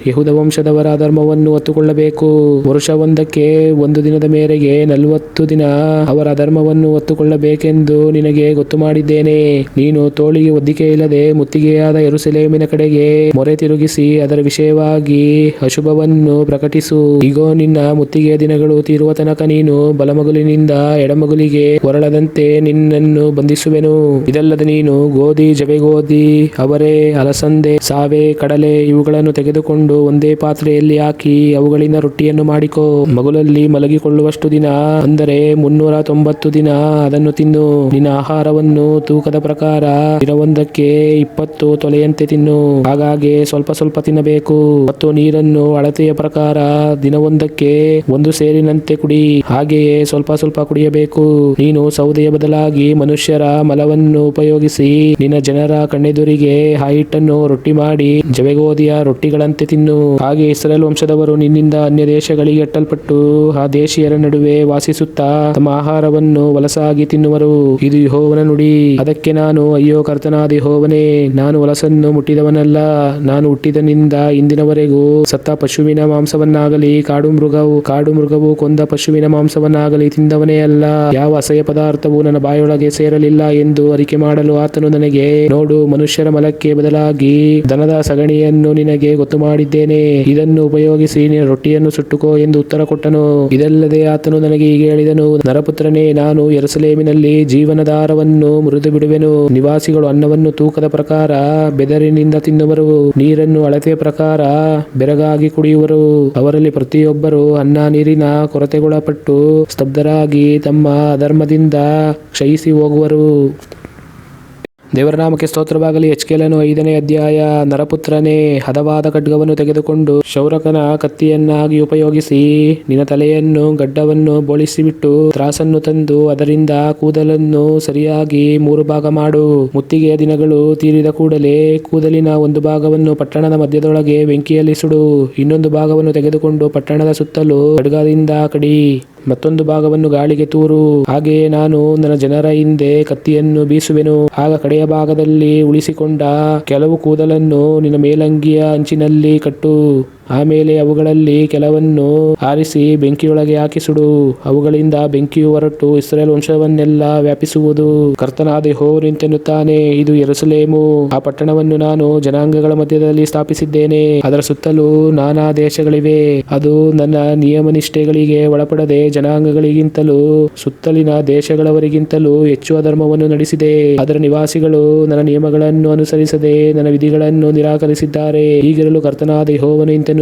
ಯೆಹೂದ ವಂಶದವರ ಅಧರ್ಮವನ್ನು ಹೊತ್ತುಕೊಳ್ಳಬೇಕು. ವರುಷವೊಂದಕ್ಕೆ 1 ದಿನದ ಮೇರೆಗೆ 40 ದಿನ ಅವರ ಅಧರ್ಮವನ್ನು ಹೊತ್ತುಕೊಳ್ಳಬೇಕೆಂದು ನಿನಗೆ ಗೊತ್ತು ಮಾಡಿದ್ದೇನೆ. ನೀನು ತೋಳಿಗೆ ಹೊದಿಕೆ ಇಲ್ಲದೆ ಮುತ್ತಿಗೆಯಾದ ಯೆರೂಸಲೇಮಿನ ಕಡೆಗೆ ಮೊರೆ ತಿರುಗಿಸಿ ಅದರ ವಿಷಯವಾಗಿ ಅಶುಭವನ್ನು ಪ್ರಕಟಿಸು. ಇಗೋ, ನಿನ್ನ ಮುತ್ತಿಗೆಯ ದಿನಗಳು ತೀರುವ ತನಕ ನೀನು ಬಲಮಗುಲಿನಿಂದ ಎಡಮಗುಲಿಗೆ ಹೊರಳದಂತೆ ನಿನ್ನನ್ನು ಬಂಧಿಸುವೆನು. ಇದಲ್ಲದೆ ನೀನು ಗೋಧಿ, ಜವೆಗೋಧಿ, ಅವರೆ, ಅಲಸಂದೆ, ಸಾವೆ, ಕಡಲೆ ಇವುಗಳನ್ನು ತೆಗೆದುಕೊಂಡು ಒಂದೇ ಪಾತ್ರೆಯಲ್ಲಿ ಹಾಕಿ ಅವುಗಳಿಂದ ರೊಟ್ಟಿಯನ್ನು ಮಾಡಿಕೋ. ಮಗುಲಲ್ಲಿ ಮಲಗಿಕೊಳ್ಳುವಷ್ಟು ದಿನ, ಅಂದರೆ 390 ದಿನ ಅದನ್ನು ತಿನ್ನು. ನಿನ್ನ ಆಹಾರವನ್ನು ತೂಕದ ಪ್ರಕಾರ ದಿನವೊಂದಕ್ಕೆ 20 ತೊಲೆಯಂತೆ ತಿನ್ನು. ಹಾಗಾಗಿ ಸ್ವಲ್ಪ ಸ್ವಲ್ಪ ತಿನ್ನಬೇಕು. ಮತ್ತು ನೀರನ್ನು ಅಳತೆಯ ಪ್ರಕಾರ ದಿನವೊಂದಕ್ಕೆ 1 ಸೇರಿನಂತೆ ಕುಡಿ. ಹಾಗೆಯೇ ಸ್ವಲ್ಪ ಸ್ವಲ್ಪ ಕುಡಿಯಬೇಕು. ನೀನು ಸೌದೆಯ ಬದಲಾಗಿ ಮನುಷ್ಯರ ಮಲವನ್ನು ಉಪಯೋಗಿಸಿ ನಿನ್ನ ಜನರ ಕಣ್ಣೆದುರಿಗೆ ಆ ಹಿಟ್ಟನ್ನು ರೊಟ್ಟಿ ಮಾಡಿ ಜವೆಗೋಧಿಯ ರೊಟ್ಟಿಗಳಂತೆ ತಿನ್ನು. ಹಾಗೆ ಇಸ್ರಾಯೇಲ್ ವಂಶದವರು ನಿನ್ನಿಂದ ಅನ್ಯ ದೇಶಗಳಿಗೆ ಅಟ್ಟಲ್ಪಟ್ಟು ಆ ದೇಶೀಯರ ನಡುವೆ ವಾಸಿಸುತ್ತಾ ತಮ್ಮ ಆಹಾರವನ್ನು ಹೊಲಸಾಗಿ ತಿನ್ನುವರು. ಇದು ಯೆಹೋವನ ನುಡಿ. ಅದಕ್ಕೆ ನಾನು, ಅಯ್ಯೋ ಕರ್ತನಾದ ಯೆಹೋವನೇ, ನಾನು ಹೊಲಸನ್ನು ಮುಟ್ಟಿದವನಲ್ಲ. ನಾನು ಹುಟ್ಟಿದನಿಂದ ಇಂದಿನವರೆಗೂ ಸತ್ತ ಪಶುವಿನ ಮಾಂಸವನ್ನಾಗಲಿ ಕಾಡು ಮೃಗವು ಕೊಂದ ಪಶುವಿನ ಮಾಂಸವನ್ನಾಗಲಿ ತಿಂದವನೇ ಅಲ್ಲ. ಯಾವ ಅಸಹ್ಯ ಪದಾರ್ಥವು ನನ್ನ ಬಾಯೊಳಗೆ ಸೇರಲಿಲ್ಲ ಎಂದು ಅರಿಕೆ ಮಾಡಲು ಆತನು ನನಗೆ, ನೋಡು, ಮನುಷ್ಯರ ಮಲಕ್ಕೆ ಬದಲಾಗಿ ದನದ ಸಗಣಿಯನ್ನು ನಿನಗೆ ಗೊತ್ತು ಮಾಡಿದ್ದೇನೆ. ಇದನ್ನು ಉಪಯೋಗಿಸಿ ನಿನ್ನ ರೊಟ್ಟಿಯನ್ನು ಸುಟ್ಟುಕೋ ಎಂದು ಉತ್ತರ ಕೊಟ್ಟನು. ಇದಲ್ಲದೆ ಆತನು ನನಗೆ ಹೀಗೆ ಹೇಳಿದನು, ನರಪುತ್ರನೇ, ನಾನು ಯೆರೂಸಲೇಮಿನಲ್ಲಿ ಜೀವನಾಧಾರವನ್ನು ಮುರಿದು ಬಿಡುವೆನು. ನಿವಾಸಿಗಳು ಅನ್ನವನ್ನು ತೂಕದ ಪ್ರಕಾರ ಬೆದರಿನಿಂದ ತಿನ್ನುವರು, ನೀರನ್ನು ಅಳತೆಯ ಪ್ರಕಾರ ಬೆರಗಾಗಿ ಕುಡಿಯುವರು. ಅವರಲ್ಲಿ ಪ್ರತಿಯೊಬ್ಬರು ಅನ್ನ ನೀರಿನ ಕೊರತೆಗೊಳಪಟ್ಟು ಸ್ತಬ್ಧರಾಗಿ ತಮ್ಮ ಅಧರ್ಮದಿಂದ ಕ್ಷಯಿಸಿ ಹೋಗುವರು. ದೇವರ ನಾಮಕ್ಕೆ ಸ್ತೋತ್ರವಾಗಲಿ. ಎಚ್ಕೇಲನು 5ನೇ ಅಧ್ಯಾಯ. ನರಪುತ್ರನೇ, ಹದವಾದ ಖಡ್ಗವನ್ನು ತೆಗೆದುಕೊಂಡು ಕ್ಷೌರಕನ ಕತ್ತಿಯನ್ನಾಗಿ ಉಪಯೋಗಿಸಿ ನಿನ್ನ ತಲೆಯನ್ನು ಗಡ್ಡವನ್ನು ಬೋಳಿಸಿಬಿಟ್ಟು ತ್ರಾಸನ್ನು ತಂದು ಅದರಿಂದ ಕೂದಲನ್ನು ಸರಿಯಾಗಿ 3 ಭಾಗ ಮಾಡು. ಮುತ್ತಿಗೆಯ ದಿನಗಳು ತೀರಿದ ಕೂಡಲೇ ಕೂದಲಿನ ಒಂದು ಭಾಗವನ್ನು ಪಟ್ಟಣದ ಮಧ್ಯದೊಳಗೆ ಬೆಂಕಿಯಲ್ಲಿ ಸುಡು. ಇನ್ನೊಂದು ಭಾಗವನ್ನು ತೆಗೆದುಕೊಂಡು ಪಟ್ಟಣದ ಸುತ್ತಲೂ ಖಡ್ಗದಿಂದ ಕಡಿ. ಮತ್ತೊಂದು ಭಾಗವನ್ನು ಗಾಳಿಗೆ ತೂರು. ಹಾಗೆಯೇ ನಾನು ನನ್ನ ಜನರ ಹಿಂದೆ ಕತ್ತಿಯನ್ನು ಬೀಸುವೆನು. ಆಗ ಕಡೆಯ ಭಾಗದಲ್ಲಿ ಉಳಿಸಿಕೊಂಡ ಕೆಲವು ಕೂದಲನ್ನು ನಿನ್ನ ಮೇಲಂಗಿಯ ಅಂಚಿನಲ್ಲಿ ಕಟ್ಟು. ಆಮೇಲೆ ಅವುಗಳಲ್ಲಿ ಕೆಲವನ್ನು ಆರಿಸಿ ಬೆಂಕಿಯೊಳಗೆ ಹಾಕಿ ಸುಡು. ಅವುಗಳಿಂದ ಬೆಂಕಿಯು ಹೊರಟು ಇಸ್ರಾಯೇಲ್ ವಂಶವನ್ನೆಲ್ಲ ವ್ಯಾಪಿಸುವುದು. ಕರ್ತನಾದ ಯೆಹೋವನು ಇಂತೆನ್ನುತ್ತಾನೆ, ಇದು ಯೆರೂಸಲೇಮು. ಆ ಪಟ್ಟಣವನ್ನು ನಾನು ಜನಾಂಗಗಳ ಮಧ್ಯದಲ್ಲಿ ಸ್ಥಾಪಿಸಿದ್ದೇನೆ. ಅದರ ಸುತ್ತಲೂ ನಾನಾ ದೇಶಗಳಿವೆ. ಅದು ನನ್ನ ನಿಯಮ ನಿಷ್ಠೆಗಳಿಗೆ ಒಳಪಡದೆ ಜನಾಂಗಗಳಿಗಿಂತಲೂ ಸುತ್ತಲಿನ ದೇಶಗಳವರಿಗಿಂತಲೂ ಹೆಚ್ಚು ಅಧರ್ಮವನ್ನು ನಡೆಸಿದೆ. ಅದರ ನಿವಾಸಿಗಳು ನನ್ನ ನಿಯಮಗಳನ್ನು ಅನುಸರಿಸದೆ ನನ್ನ ವಿಧಿಗಳನ್ನು ನಿರಾಕರಿಸಿದ್ದಾರೆ. ಹೀಗಿರಲು ಕರ್ತನಾದ ಯೆಹೋವನು ಇಂತೆನ್ನುತ್ತಾನೆ,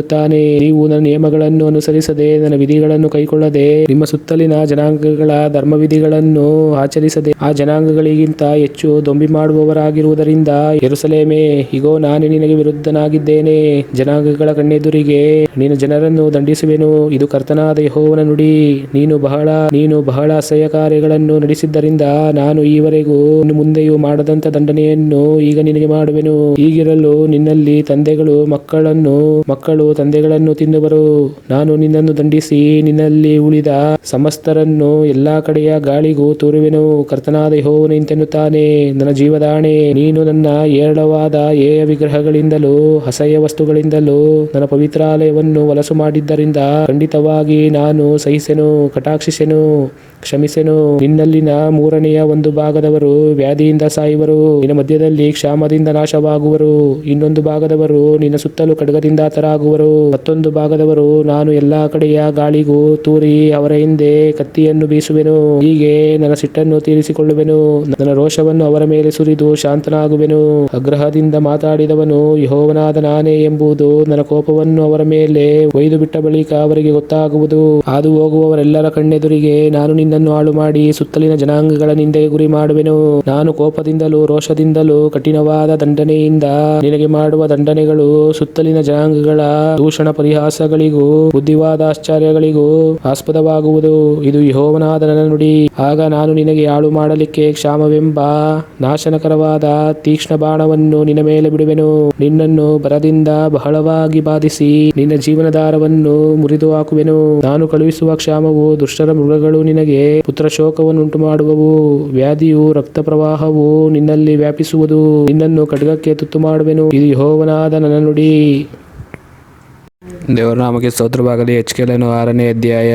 ನೀವು ನನ್ನ ನಿಯಮಗಳನ್ನು ಅನುಸರಿಸದೆ ನನ್ನ ವಿಧಿಗಳನ್ನು ಕೈಕೊಳ್ಳದೆ ನಿಮ್ಮ ಸುತ್ತಲಿನ ಜನಾಂಗಗಳ ಧರ್ಮವಿಧಿಗಳನ್ನು ಆಚರಿಸದೆ ಆ ಜನಾಂಗಗಳಿಗಿಂತ ಹೆಚ್ಚು ದೊಂಬಿ ಮಾಡುವವರಾಗಿರುವುದರಿಂದ ಯೆರೂಸಲೇಮೇ, ಇಗೋ ನಾನೇ ನಿನಗೆ ವಿರುದ್ಧನಾಗಿದ್ದೇನೆ. ಜನಾಂಗಗಳ ಕಣ್ಣೆದುರಿಗೆ ನಿನ್ನ ಜನರನ್ನು ದಂಡಿಸುವೆನು. ಇದು ಕರ್ತನಾದ ಯೆಹೋವನ ನುಡಿ. ನೀನು ಬಹಳ ಅಸಹ್ಯ ಕಾರ್ಯಗಳನ್ನು ನಡೆಸಿದ್ದರಿಂದ ನಾನು ಈವರೆಗೂ ಇನ್ನು ಮುಂದೆಯೂ ಮಾಡದಂತ ದಂಡನೆಯನ್ನು ಈಗ ನಿನಗೆ ಮಾಡುವೆನು. ಹೀಗಿರಲು ನಿನ್ನಲ್ಲಿ ತಂದೆಗಳು ಮಕ್ಕಳು ತಂದೆಗಳನ್ನು ತಿನ್ನುವರು. ನಾನು ನಿನ್ನನ್ನು ದಂಡಿಸಿ ನಿನ್ನಲ್ಲಿ ಉಳಿದ ಸಮಸ್ತರನ್ನು ಎಲ್ಲಾ ಕಡೆಯ ಗಾಳಿಗೂ ತೂರುವೆನು. ಕರ್ತನಾದ ಯೆಹೋವನು ಇಂತೆನ್ನುತ್ತಾನೆ, ನನ್ನ ಜೀವದಾಣೆ, ನೀನು ನನ್ನ ಹೇರಳವಾದ ಹೇಯ ವಿಗ್ರಹಗಳಿಂದಲೂ ಅಸಹ್ಯ ವಸ್ತುಗಳಿಂದಲೂ ನನ್ನ ಪವಿತ್ರಾಲಯವನ್ನು ಹೊಲಸು ಮಾಡಿದ್ದರಿಂದ ಖಂಡಿತವಾಗಿ ನಾನು ಸಹಿಸೆನು, ಕಟಾಕ್ಷಿಸೆನು, ಕ್ಷಮಿಸೆನು. ನಿನ್ನಲ್ಲಿನ 1/3 ಭಾಗದವರು ವ್ಯಾಧಿಯಿಂದ ಸಾಯುವರು. ನಿನ್ನ ಮಧ್ಯದಲ್ಲಿ ಕ್ಷಾಮದಿಂದ ನಾಶವಾಗುವರು. 1 ಭಾಗದವರು ನಿನ್ನ ಸುತ್ತಲೂ ಖಡ್ಗದಿಂದ ಹತರಾಗುವರು. ಮತ್ತೊಂದು ಭಾಗದವರು ನಾನು ಎಲ್ಲಾ ಕಡೆಯ ಗಾಳಿಗೂ ತೂರಿ ಅವರ ಹಿಂದೆ ಕತ್ತಿಯನ್ನು ಬೀಸುವೆನು. ಹೀಗೆ ನನ್ನ ಸಿಟ್ಟನ್ನು ತೀರಿಸಿಕೊಳ್ಳುವೆನು, ನನ್ನ ರೋಷವನ್ನು ಅವರ ಮೇಲೆ ಸುರಿದು ಶಾಂತನಾಗುವೆನು. ಆಗ್ರಹದಿಂದ ಮಾತಾಡಿದವನು ಯೆಹೋವನಾದ ನಾನೇ ಎಂಬುದು ನನ್ನ ಕೋಪವನ್ನು ಅವರ ಮೇಲೆ ಒಯ್ದು ಬಿಟ್ಟ ಬಳಿಕ ಅವರಿಗೆ ಗೊತ್ತಾಗುವುದು. ಹಾದು ಹೋಗುವವರೆಲ್ಲರ ಕಣ್ಣೆದುರಿಗೆ ನಾನು ನಿನ್ನನ್ನು ಹಾಳು ಮಾಡಿ ಸುತ್ತಲಿನ ಜನಾಂಗಗಳ ನಿಂದೆಗೆ ಗುರಿ ಮಾಡುವೆನು. ನಾನು ಕೋಪದಿಂದಲೂ ರೋಷದಿಂದಲೂ ಕಠಿಣವಾದ ದಂಡನೆಯಿಂದ ನಿನಗೆ ಮಾಡುವ ದಂಡನೆಗಳು ಸುತ್ತಲಿನ ಜನಾಂಗಗಳ ದೂಷಣ ಪರಿಹಾಸಗಳಿಗೂ ಬುದ್ಧಿವಾದ ಆಶ್ಚರ್ಯಗಳಿಗೂ ಆಸ್ಪದವಾಗುವುದು. ಇದು ಯೆಹೋವನಾದ ನನ್ನ ನುಡಿ. ಆಗ ನಾನು ನಿನಗೆ ಹಾಳು ಮಾಡಲಿಕ್ಕೆ ಕ್ಷಾಮವೆಂಬ ನಾಶನಕರವಾದ ತೀಕ್ಷ್ಣ ಬಾಣವನ್ನು ನಿನ್ನ ಮೇಲೆ ಬಿಡುವೆನು. ನಿನ್ನನ್ನು ಬರದಿಂದ ಬಹಳವಾಗಿ ಬಾಧಿಸಿ ನಿನ್ನ ಜೀವನಾಧಾರವನ್ನು ಮುರಿದು ಹಾಕುವೆನು. ನಾನು ಕಳುಹಿಸುವ ಕ್ಷಾಮವು ದುಷ್ಟರ ಮೃಗಗಳು ನಿನಗೆ ಪುತ್ರಶೋಕವನ್ನು ಉಂಟು ಮಾಡುವವು. ವ್ಯಾಧಿಯು ರಕ್ತ ಪ್ರವಾಹವು ನಿನ್ನಲ್ಲಿ ವ್ಯಾಪಿಸುವುದು. ನಿನ್ನನ್ನು ಖಡ್ಗಕ್ಕೆ ತುತ್ತು ಮಾಡುವೆನು. ಇದು ಯೆಹೋವನಾದ ನನ್ನ ನುಡಿ. ದೇವರ ನಾಮಕ್ಕೆ ಸ್ತೋತ್ರವಾಗಲಿ. ಎಚ್ಕೆಲನು 6ನೇ ಅಧ್ಯಾಯ.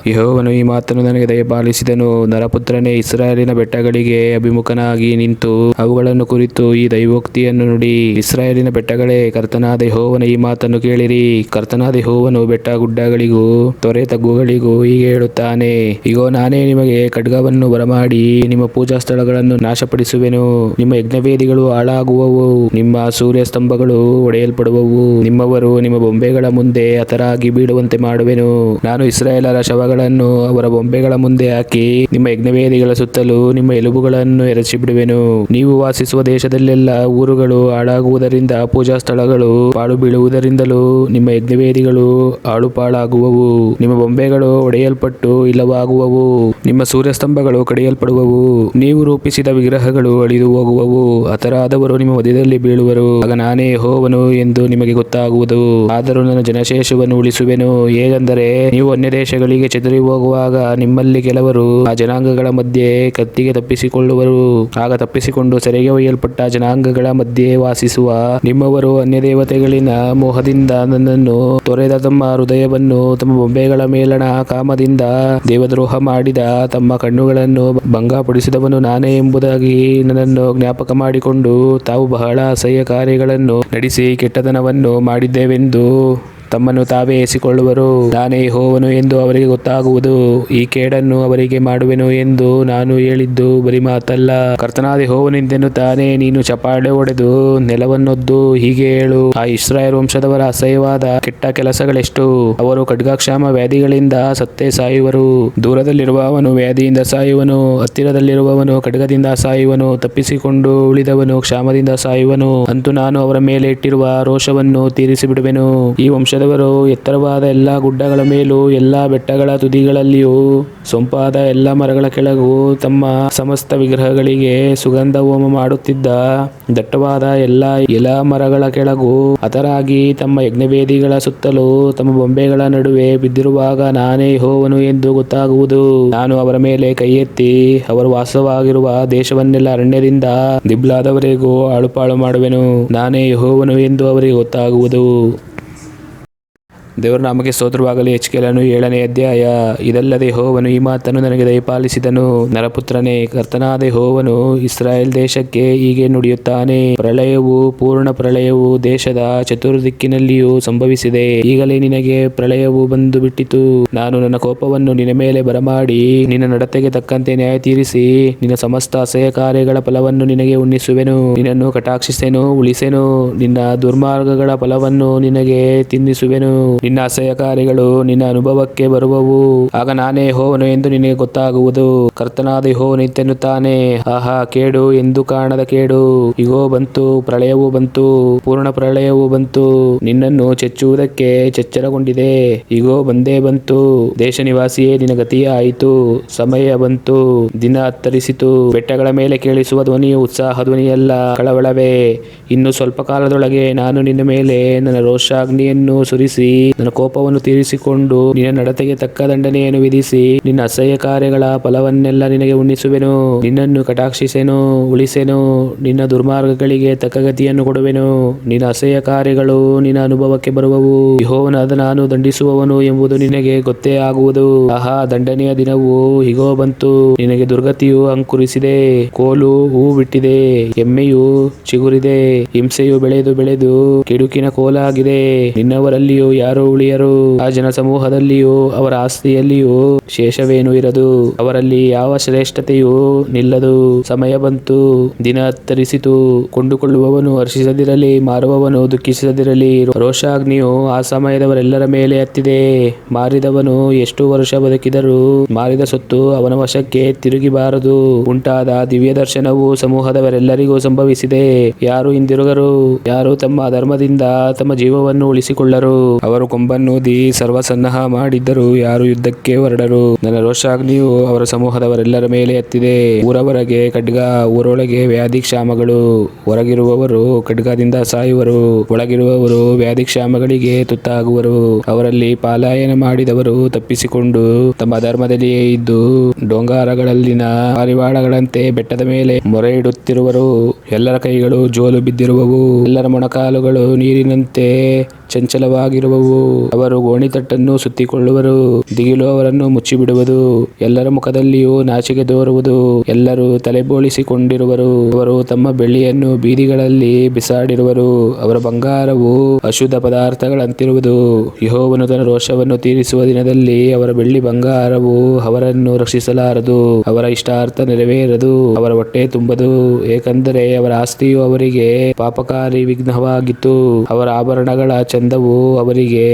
ಯೆಹೋವನು ಈ ಮಾತನ್ನು ನನಗೆ ದಯಪಾಲಿಸಿದನು. ನರಪುತ್ರನೇ, ಇಸ್ರಾಯೇಲಿನ ಬೆಟ್ಟಗಳಿಗೆ ಅಭಿಮುಖನಾಗಿ ನಿಂತು ಅವುಗಳನ್ನು ಕುರಿತು ಈ ದೈವೋಕ್ತಿಯನ್ನು ನುಡಿ. ಇಸ್ರಾಯೇಲಿನ ಬೆಟ್ಟಗಳೇ, ಕರ್ತನಾದ ಯೆಹೋವನ ಈ ಮಾತನ್ನು ಕೇಳಿರಿ. ಕರ್ತನಾದ ಯೆಹೋವನು ಬೆಟ್ಟ ಗುಡ್ಡಗಳಿಗೂ ತೊರೆ ತಗ್ಗುಗಳಿಗೂ ಹೀಗೆ ಹೇಳುತ್ತಾನೆ, ಇಗೋ ನಾನೇ ನಿಮಗೆ ಖಡ್ಗವನ್ನು ಬರಮಾಡಿ ನಿಮ್ಮ ಪೂಜಾ ಸ್ಥಳಗಳನ್ನು ನಾಶಪಡಿಸುವೆನು. ನಿಮ್ಮ ಯಜ್ಞವೇದಿಗಳು ಹಾಳಾಗುವವು, ನಿಮ್ಮ ಸೂರ್ಯ ಸ್ತಂಭಗಳು ಒಡೆಯಲ್ಪಡುವವು. ನಿಮ್ಮವರು ನಿಮ್ಮ ಬೊಂಬೆಗಳ ಮುಂದೆ ಹತರಾಗಿ ಬೀಳುವಂತೆ ಮಾಡುವೆನು. ನಾನು ಇಸ್ರಾಯೇಲರ ಶವಗಳನ್ನು ಅವರ ಬೊಂಬೆಗಳ ಮುಂದೆ ಹಾಕಿ ನಿಮ್ಮ ಯಜ್ಞವೇದಿಗಳ ಸುತ್ತಲೂ ನಿಮ್ಮ ಎಲುಬುಗಳನ್ನು ಎರಚಿ ಬಿಡುವೆನು. ನೀವು ವಾಸಿಸುವ ದೇಶದಲ್ಲೆಲ್ಲ ಊರುಗಳು ಹಾಳಾಗುವುದರಿಂದ ಪೂಜಾ ಸ್ಥಳಗಳು ಪಾಳು ಬೀಳುವುದರಿಂದಲೂ ನಿಮ್ಮ ಯಜ್ಞವೇದಿಗಳು ಹಾಳುಪಾಳಾಗುವವು. ನಿಮ್ಮ ಬೊಂಬೆಗಳು ಒಡೆಯಲ್ಪಟ್ಟು ಇಲ್ಲವಾಗುವವು, ನಿಮ್ಮ ಸೂರ್ಯಸ್ತಂಭಗಳು ಕಡಿಯಲ್ಪಡುವವು. ನೀವು ರೂಪಿಸಿದ ವಿಗ್ರಹಗಳು ಅಳಿದು ಹೋಗುವವು, ಹತರಾದವರು ನಿಮ್ಮ ಮಧ್ಯದಲ್ಲಿ ಬೀಳುವರು. ಆಗ ನಾನೇ ಯೆಹೋವನು ಎಂದು ನಿಮಗೆ ಗೊತ್ತಾಗುವುದು. ಆದರೂ ನನ್ನ ಜನಶೇಷವನ್ನು ಉಳಿಸುವೆನು. ಹೇಗೆಂದರೆ, ನೀವು ಅನ್ಯ ದೇಶಗಳಿಗೆ ಚದುರಿ ಹೋಗುವಾಗ ನಿಮ್ಮಲ್ಲಿ ಕೆಲವರು ಆ ಜನಾಂಗಗಳ ಮಧ್ಯೆ ಕತ್ತಿಗೆ ತಪ್ಪಿಸಿಕೊಳ್ಳುವರು. ಆಗ ತಪ್ಪಿಸಿಕೊಂಡು ಸೆರೆಗೆ ಒಯ್ಯಲ್ಪಟ್ಟ ಜನಾಂಗಗಳ ಮಧ್ಯೆ ವಾಸಿಸುವ ನಿಮ್ಮವರು ಅನ್ಯ ದೇವತೆಗಳಿನ ಮೋಹದಿಂದ ನನ್ನನ್ನು ತೊರೆದ ತಮ್ಮ ಹೃದಯವನ್ನು ತಮ್ಮ ಬೊಂಬೆಗಳ ಮೇಲಣ ಕಾಮದಿಂದ ದೇವದ್ರೋಹ ಮಾಡಿದ ತಮ್ಮ ಕಣ್ಣುಗಳನ್ನು ಭಂಗಪಡಿಸಿದವನು ನಾನೇ ಎಂಬುದಾಗಿ ನನ್ನನ್ನು ಜ್ಞಾಪಕ ಮಾಡಿಕೊಂಡು ತಾವು ಬಹಳ ಅಸಹ್ಯ ಕಾರ್ಯಗಳನ್ನು ನಡೆಸಿ ಕೆಟ್ಟತನವನ್ನು ಮಾಡಿದ್ದೇವೆಂದು ತಮ್ಮನ್ನು ತಾವೇ ಎಸಿಕೊಳ್ಳುವರು. ನಾನೇ ಯೆಹೋವನು ಎಂದು ಅವರಿಗೆ ಗೊತ್ತಾಗುವುದು. ಈ ಕೇಡನ್ನು ಅವರಿಗೆ ಮಾಡುವೆನು ಎಂದು ನಾನು ಹೇಳಿದ್ದು ಬರಿ ಮಾತಲ್ಲ. ಕರ್ತನಾದ ಯೆಹೋವನು ಇಂತೆನ್ನುತ್ತಾನೆ, ನೀನು ಚಪ್ಪಾಳೆ ಹೊಡೆದು ನೆಲವನ್ನೊದ್ದು ಹೀಗೆ ಹೇಳು, ಆ ಇಸ್ರಾಯೇಲ್ ವಂಶದವರ ಅಸಹ್ಯವಾದ ಕೆಟ್ಟ ಕೆಲಸಗಳೆಷ್ಟು. ಅವರು ಖಡ್ಗಕ್ಷಾಮ ವ್ಯಾಧಿಗಳಿಂದ ಸತ್ತೇ ಸಾಯುವರು. ದೂರದಲ್ಲಿರುವವನು ವ್ಯಾಧಿಯಿಂದ ಸಾಯುವನು, ಹತ್ತಿರದಲ್ಲಿರುವವನು ಖಡ್ಗದಿಂದ ಸಾಯುವನು, ತಪ್ಪಿಸಿಕೊಂಡು ಉಳಿದವನು ಕ್ಷಾಮದಿಂದ ಸಾಯುವನು. ಅಂತೂ ನಾನು ಅವರ ಮೇಲೆ ಇಟ್ಟಿರುವ ರೋಷವನ್ನು ತೀರಿಸಿ ಬಿಡುವೆನು. ಈ ವಂಶ ವಂಶದವರು ಎತ್ತರವಾದ ಎಲ್ಲ ಗುಡ್ಡಗಳ ಮೇಲೂ ಎಲ್ಲ ಬೆಟ್ಟಗಳ ತುದಿಗಳಲ್ಲಿಯೂ ಸೊಂಪಾದ ಎಲ್ಲ ಮರಗಳ ಕೆಳಗೂ ತಮ್ಮ ಸಮಸ್ತ ವಿಗ್ರಹಗಳಿಗೆ ಸುಗಂಧ ಹೋಮ ಮಾಡುತ್ತಿದ್ದ ದಟ್ಟವಾದ ಎಲ್ಲ ಎಲ ಮರಗಳ ಕೆಳಗೂ ಹತರಾಗಿ ತಮ್ಮ ಯಜ್ಞವೇದಿಗಳ ಸುತ್ತಲೂ ತಮ್ಮ ಬೊಂಬೆಗಳ ನಡುವೆ ಬಿದ್ದಿರುವಾಗ ನಾನೇ ಯೆಹೋವನು ಎಂದು ಗೊತ್ತಾಗುವುದು. ನಾನು ಅವರ ಮೇಲೆ ಕೈ ಎತ್ತಿ ಅವರು ವಾಸವಾಗಿರುವ ದೇಶವನ್ನೆಲ್ಲ ಅರಣ್ಯದಿಂದ ದಿಬ್ಲಾದವರೆಗೂ ಆಳುಪಾಳು ಮಾಡುವೆನು. ನಾನೇ ಯೆಹೋವನು ಎಂದು ಅವರಿಗೆ ಗೊತ್ತಾಗುವುದು. ದೇವರ ನಾಮಕ್ಕೆ ಸ್ತೋತ್ರವಾಗಲಿ. ಎಚ್ಕೆಲನು 7ನೇ ಅಧ್ಯಾಯ. ಇದಲ್ಲದೆ ಯೆಹೋವನು ಈ ಮಾತನ್ನು ನನಗೆ ದಯಪಾಲಿಸಿದನು. ನರಪುತ್ರನೇ, ಕರ್ತನಾದ ಯೆಹೋವನು ಇಸ್ರಾಯೇಲ್ ದೇಶಕ್ಕೆ ಹೀಗೆ ನುಡಿಯುತ್ತಾನೆ. ಪ್ರಳಯವು, ಪೂರ್ಣ ಪ್ರಳಯವು ದೇಶದ ಚತುರ್ದಿಕ್ಕಿನಲ್ಲಿಯೂ ಸಂಭವಿಸಿದೆ. ಈಗಲೇ ನಿನಗೆ ಪ್ರಳಯವು ಬಂದು ಬಿಟ್ಟಿತು. ನಾನು ನನ್ನ ಕೋಪವನ್ನು ನಿನ್ನ ಮೇಲೆ ಬರಮಾಡಿ ನಿನ್ನ ನಡತೆಗೆ ತಕ್ಕಂತೆ ನ್ಯಾಯ ತೀರಿಸಿ ನಿನ್ನ ಸಮಸ್ತ ಅಸಹ್ಯ ಕಾರ್ಯಗಳ ಫಲವನ್ನು ನಿನಗೆ ಉಣ್ಣಿಸುವೆನು. ನಿನ್ನನ್ನು ಕಟಾಕ್ಷಿಸೆನು, ಉಳಿಸೆನು. ನಿನ್ನ ದುರ್ಮಾರ್ಗಗಳ ಫಲವನ್ನು ನಿನಗೆ ತಿನ್ನಿಸುವೆನು. ನಿನ್ನ ಅಸಹ್ಯ ಕಾರ್ಯಗಳು ನಿನ್ನ ಅನುಭವಕ್ಕೆ ಬರುವವು. ಆಗ ನಾನೇ ಯೆಹೋವನು ಎಂದು ನಿನಗೆ ಗೊತ್ತಾಗುವುದು. ಕರ್ತನಾದ ಯೆಹೋವನು ಇಂತೆನ್ನುತ್ತಾನೆ. ಆಹಾ, ಕೇಡು, ಎಂದು ಕಾಣದ ಕೇಡು ಇಗೋ ಬಂತು. ಪ್ರಳಯವು ಬಂತು, ಪೂರ್ಣ ಪ್ರಳಯವು ಬಂತು. ನಿನ್ನನ್ನು ಚೆಚ್ಚುವುದಕ್ಕೆ ಚೆಚ್ಚರಗೊಂಡಿದೆ. ಇಗೋ ಬಂದೇ ಬಂತು. ದೇಶ ನಿವಾಸಿಯೇ, ನಿನ್ನ ಗತಿಯೇ ಆಯಿತು. ಸಮಯ ಬಂತು, ದಿನ ಹತ್ತರಿಸಿತು. ಬೆಟ್ಟಗಳ ಮೇಲೆ ಕೇಳಿಸುವ ಧ್ವನಿಯು ಉತ್ಸಾಹ ಧ್ವನಿಯಲ್ಲ, ಕಳವಳವೇ. ಇನ್ನು ಸ್ವಲ್ಪ ಕಾಲದೊಳಗೆ ನಾನು ನಿನ್ನ ಮೇಲೆ ನನ್ನ ರೋಷಾಗ್ನಿಯನ್ನು ಸುರಿಸಿ ನನ್ನ ಕೋಪವನ್ನು ತೀರಿಸಿಕೊಂಡು ನಿನ್ನ ನಡತೆಗೆ ತಕ್ಕ ದಂಡನೆಯನ್ನು ವಿಧಿಸಿ ನಿನ್ನ ಅಸಹ್ಯ ಕಾರ್ಯಗಳ ಫಲವನ್ನೆಲ್ಲ ನಿನಗೆ ಉಣ್ಣಿಸುವೆನು. ನಿನ್ನನ್ನು ಕಟಾಕ್ಷಿಸೆನು, ಉಳಿಸೆನು. ನಿನ್ನ ದುರ್ಮಾರ್ಗಗಳಿಗೆ ತಕ್ಕ ಗತಿಯನ್ನು ಕೊಡುವೆನು. ನಿನ್ನ ಅಸಹ್ಯ ಕಾರ್ಯಗಳು ನಿನ್ನ ಅನುಭವಕ್ಕೆ ಬರುವವು. ಯೆಹೋವನಾದ ನಾನು ದಂಡಿಸುವವನು ಎಂಬುದು ನಿನಗೆ ಗೊತ್ತೇ ಆಗುವುದು. ಆಹಾ, ದಂಡನೆಯ ದಿನವು ಇಗೋ ಬಂತು. ನಿನಗೆ ದುರ್ಗತಿಯು ಅಂಕುರಿಸಿದೆ. ಕೋಲು ಹೂ ಬಿಟ್ಟಿದೆ. ಎಮ್ಮೆಯು ಚಿಗುರಿದೆ. ಹಿಂಸೆಯು ಬೆಳೆದು ಬೆಳೆದು ಕೆಡುಕಿನ ಕೋಲಾಗಿದೆ. ನಿನ್ನವರಲ್ಲಿಯೂ ಯಾರು ಉಳಿಯರು. ಆ ಜನ ಸಮೂಹದಲ್ಲಿಯೂ ಅವರ ಆಸ್ತಿಯಲ್ಲಿಯೂ ಶೇಷವೇನೂ ಇರದು. ಅವರಲ್ಲಿ ಯಾವ ಶ್ರೇಷ್ಠತೆಯೂ ನಿಲ್ಲದು. ಸಮಯ ಬಂತು, ದಿನ ಹತ್ತರಿಸಿತು. ಕೊಂಡುಕೊಳ್ಳುವವನು ಹರ್ಷಿಸದಿರಲಿ, ಮಾರುವವನು ದುಃಖಿಸದಿರಲಿ. ರೋಷಾಗ್ನಿಯು ಆ ಸಮಯದವರೆಲ್ಲರ ಮೇಲೆ ಹತ್ತಿದೆ. ಮಾರಿದವನು ಎಷ್ಟು ವರ್ಷ ಬದುಕಿದರೂ ಮಾರಿದ ಸೊತ್ತು ಅವನ ವಶಕ್ಕೆ ತಿರುಗಿಬಾರದು. ಉಂಟಾದ ದಿವ್ಯ ದರ್ಶನವು ಸಮೂಹದವರೆಲ್ಲರಿಗೂ ಸಂಭವಿಸಿದೆ. ಯಾರು ಹಿಂದಿರುಗರು? ಯಾರು ತಮ್ಮ ಧರ್ಮದಿಂದ ತಮ್ಮ ಜೀವವನ್ನು ಉಳಿಸಿಕೊಳ್ಳರು? ಅವರು ಕೊಂಬನ್ನೂದಿ ಸರ್ವಸನ್ನಹ ಮಾಡಿದ್ದರು. ಯಾರು ಯುದ್ಧಕ್ಕೆ ಹೊರಡರು? ನನ್ನ ರೋಷಾಗ್ನಿಯು ಅವರ ಸಮೂಹದವರೆಲ್ಲರ ಮೇಲೆ ಹತ್ತಿದೆ. ಊರವರೆಗೆ ಖಡ್ಗ, ಊರೊಳಗೆ ವ್ಯಾಧಿ ಕ್ಷಾಮಗಳು. ಹೊರಗಿರುವವರು ಖಡ್ಗದಿಂದ ಸಾಯುವರು, ಒಳಗಿರುವವರು ವ್ಯಾಧಿ ಕ್ಷಾಮಗಳಿಗೆ ತುತ್ತಾಗುವರು. ಅವರಲ್ಲಿ ಪಲಾಯನ ಮಾಡಿದವರು ತಪ್ಪಿಸಿಕೊಂಡು ತಮ್ಮ ಧರ್ಮದಲ್ಲಿಯೇ ಇದ್ದು ಡೊಂಗಾರಗಳಲ್ಲಿನ ಪಾರಿವಾಳಗಳಂತೆ ಬೆಟ್ಟದ ಮೇಲೆ ಮೊರೆ ಇಡುತ್ತಿರುವರು. ಎಲ್ಲರ ಕೈಗಳು ಜೋಲು ಬಿದ್ದಿರುವವು. ಎಲ್ಲರ ಮೊಣಕಾಲುಗಳು ನೀರಿನಂತೆ ಚಂಚಲವಾಗಿರುವವು. ಅವರು ಗೋಣಿತಟ್ಟನ್ನು ಸುತ್ತಿಕೊಳ್ಳುವರು. ದಿಗಿಲು ಅವರನ್ನು ಮುಚ್ಚಿಬಿಡುವುದು. ಎಲ್ಲರ ಮುಖದಲ್ಲಿಯೂ ನಾಚಿಕೆ ತೋರುವುದು. ಎಲ್ಲರೂ ತಲೆಬೋಳಿಸಿಕೊಂಡಿರುವರು. ಅವರು ತಮ್ಮ ಬೆಳ್ಳಿಯನ್ನು ಬೀದಿಗಳಲ್ಲಿ ಬಿಸಾಡಿರುವರು. ಅವರ ಬಂಗಾರವು ಅಶುದ್ಧ ಪದಾರ್ಥಗಳಂತಿರುವುದು. ಯೆಹೋವನು ತನ್ನ ರೋಷವನ್ನು ತೀರಿಸುವ ದಿನದಲ್ಲಿ ಅವರ ಬೆಳ್ಳಿ ಬಂಗಾರವು ಅವರನ್ನು ರಕ್ಷಿಸಲಾರದು. ಅವರ ಇಷ್ಟಾರ್ಥ ನೆರವೇರದು. ಅವರ ಹೊಟ್ಟೆ ತುಂಬದು. ಏಕೆಂದರೆ ಅವರ ಆಸ್ತಿಯು ಅವರಿಗೆ ಪಾಪಕಾರಿ ವಿಘ್ನವಾಗಿತ್ತು. ಅವರ ಆಭರಣಗಳ ಚಂದವು ಅವರಿಗೆ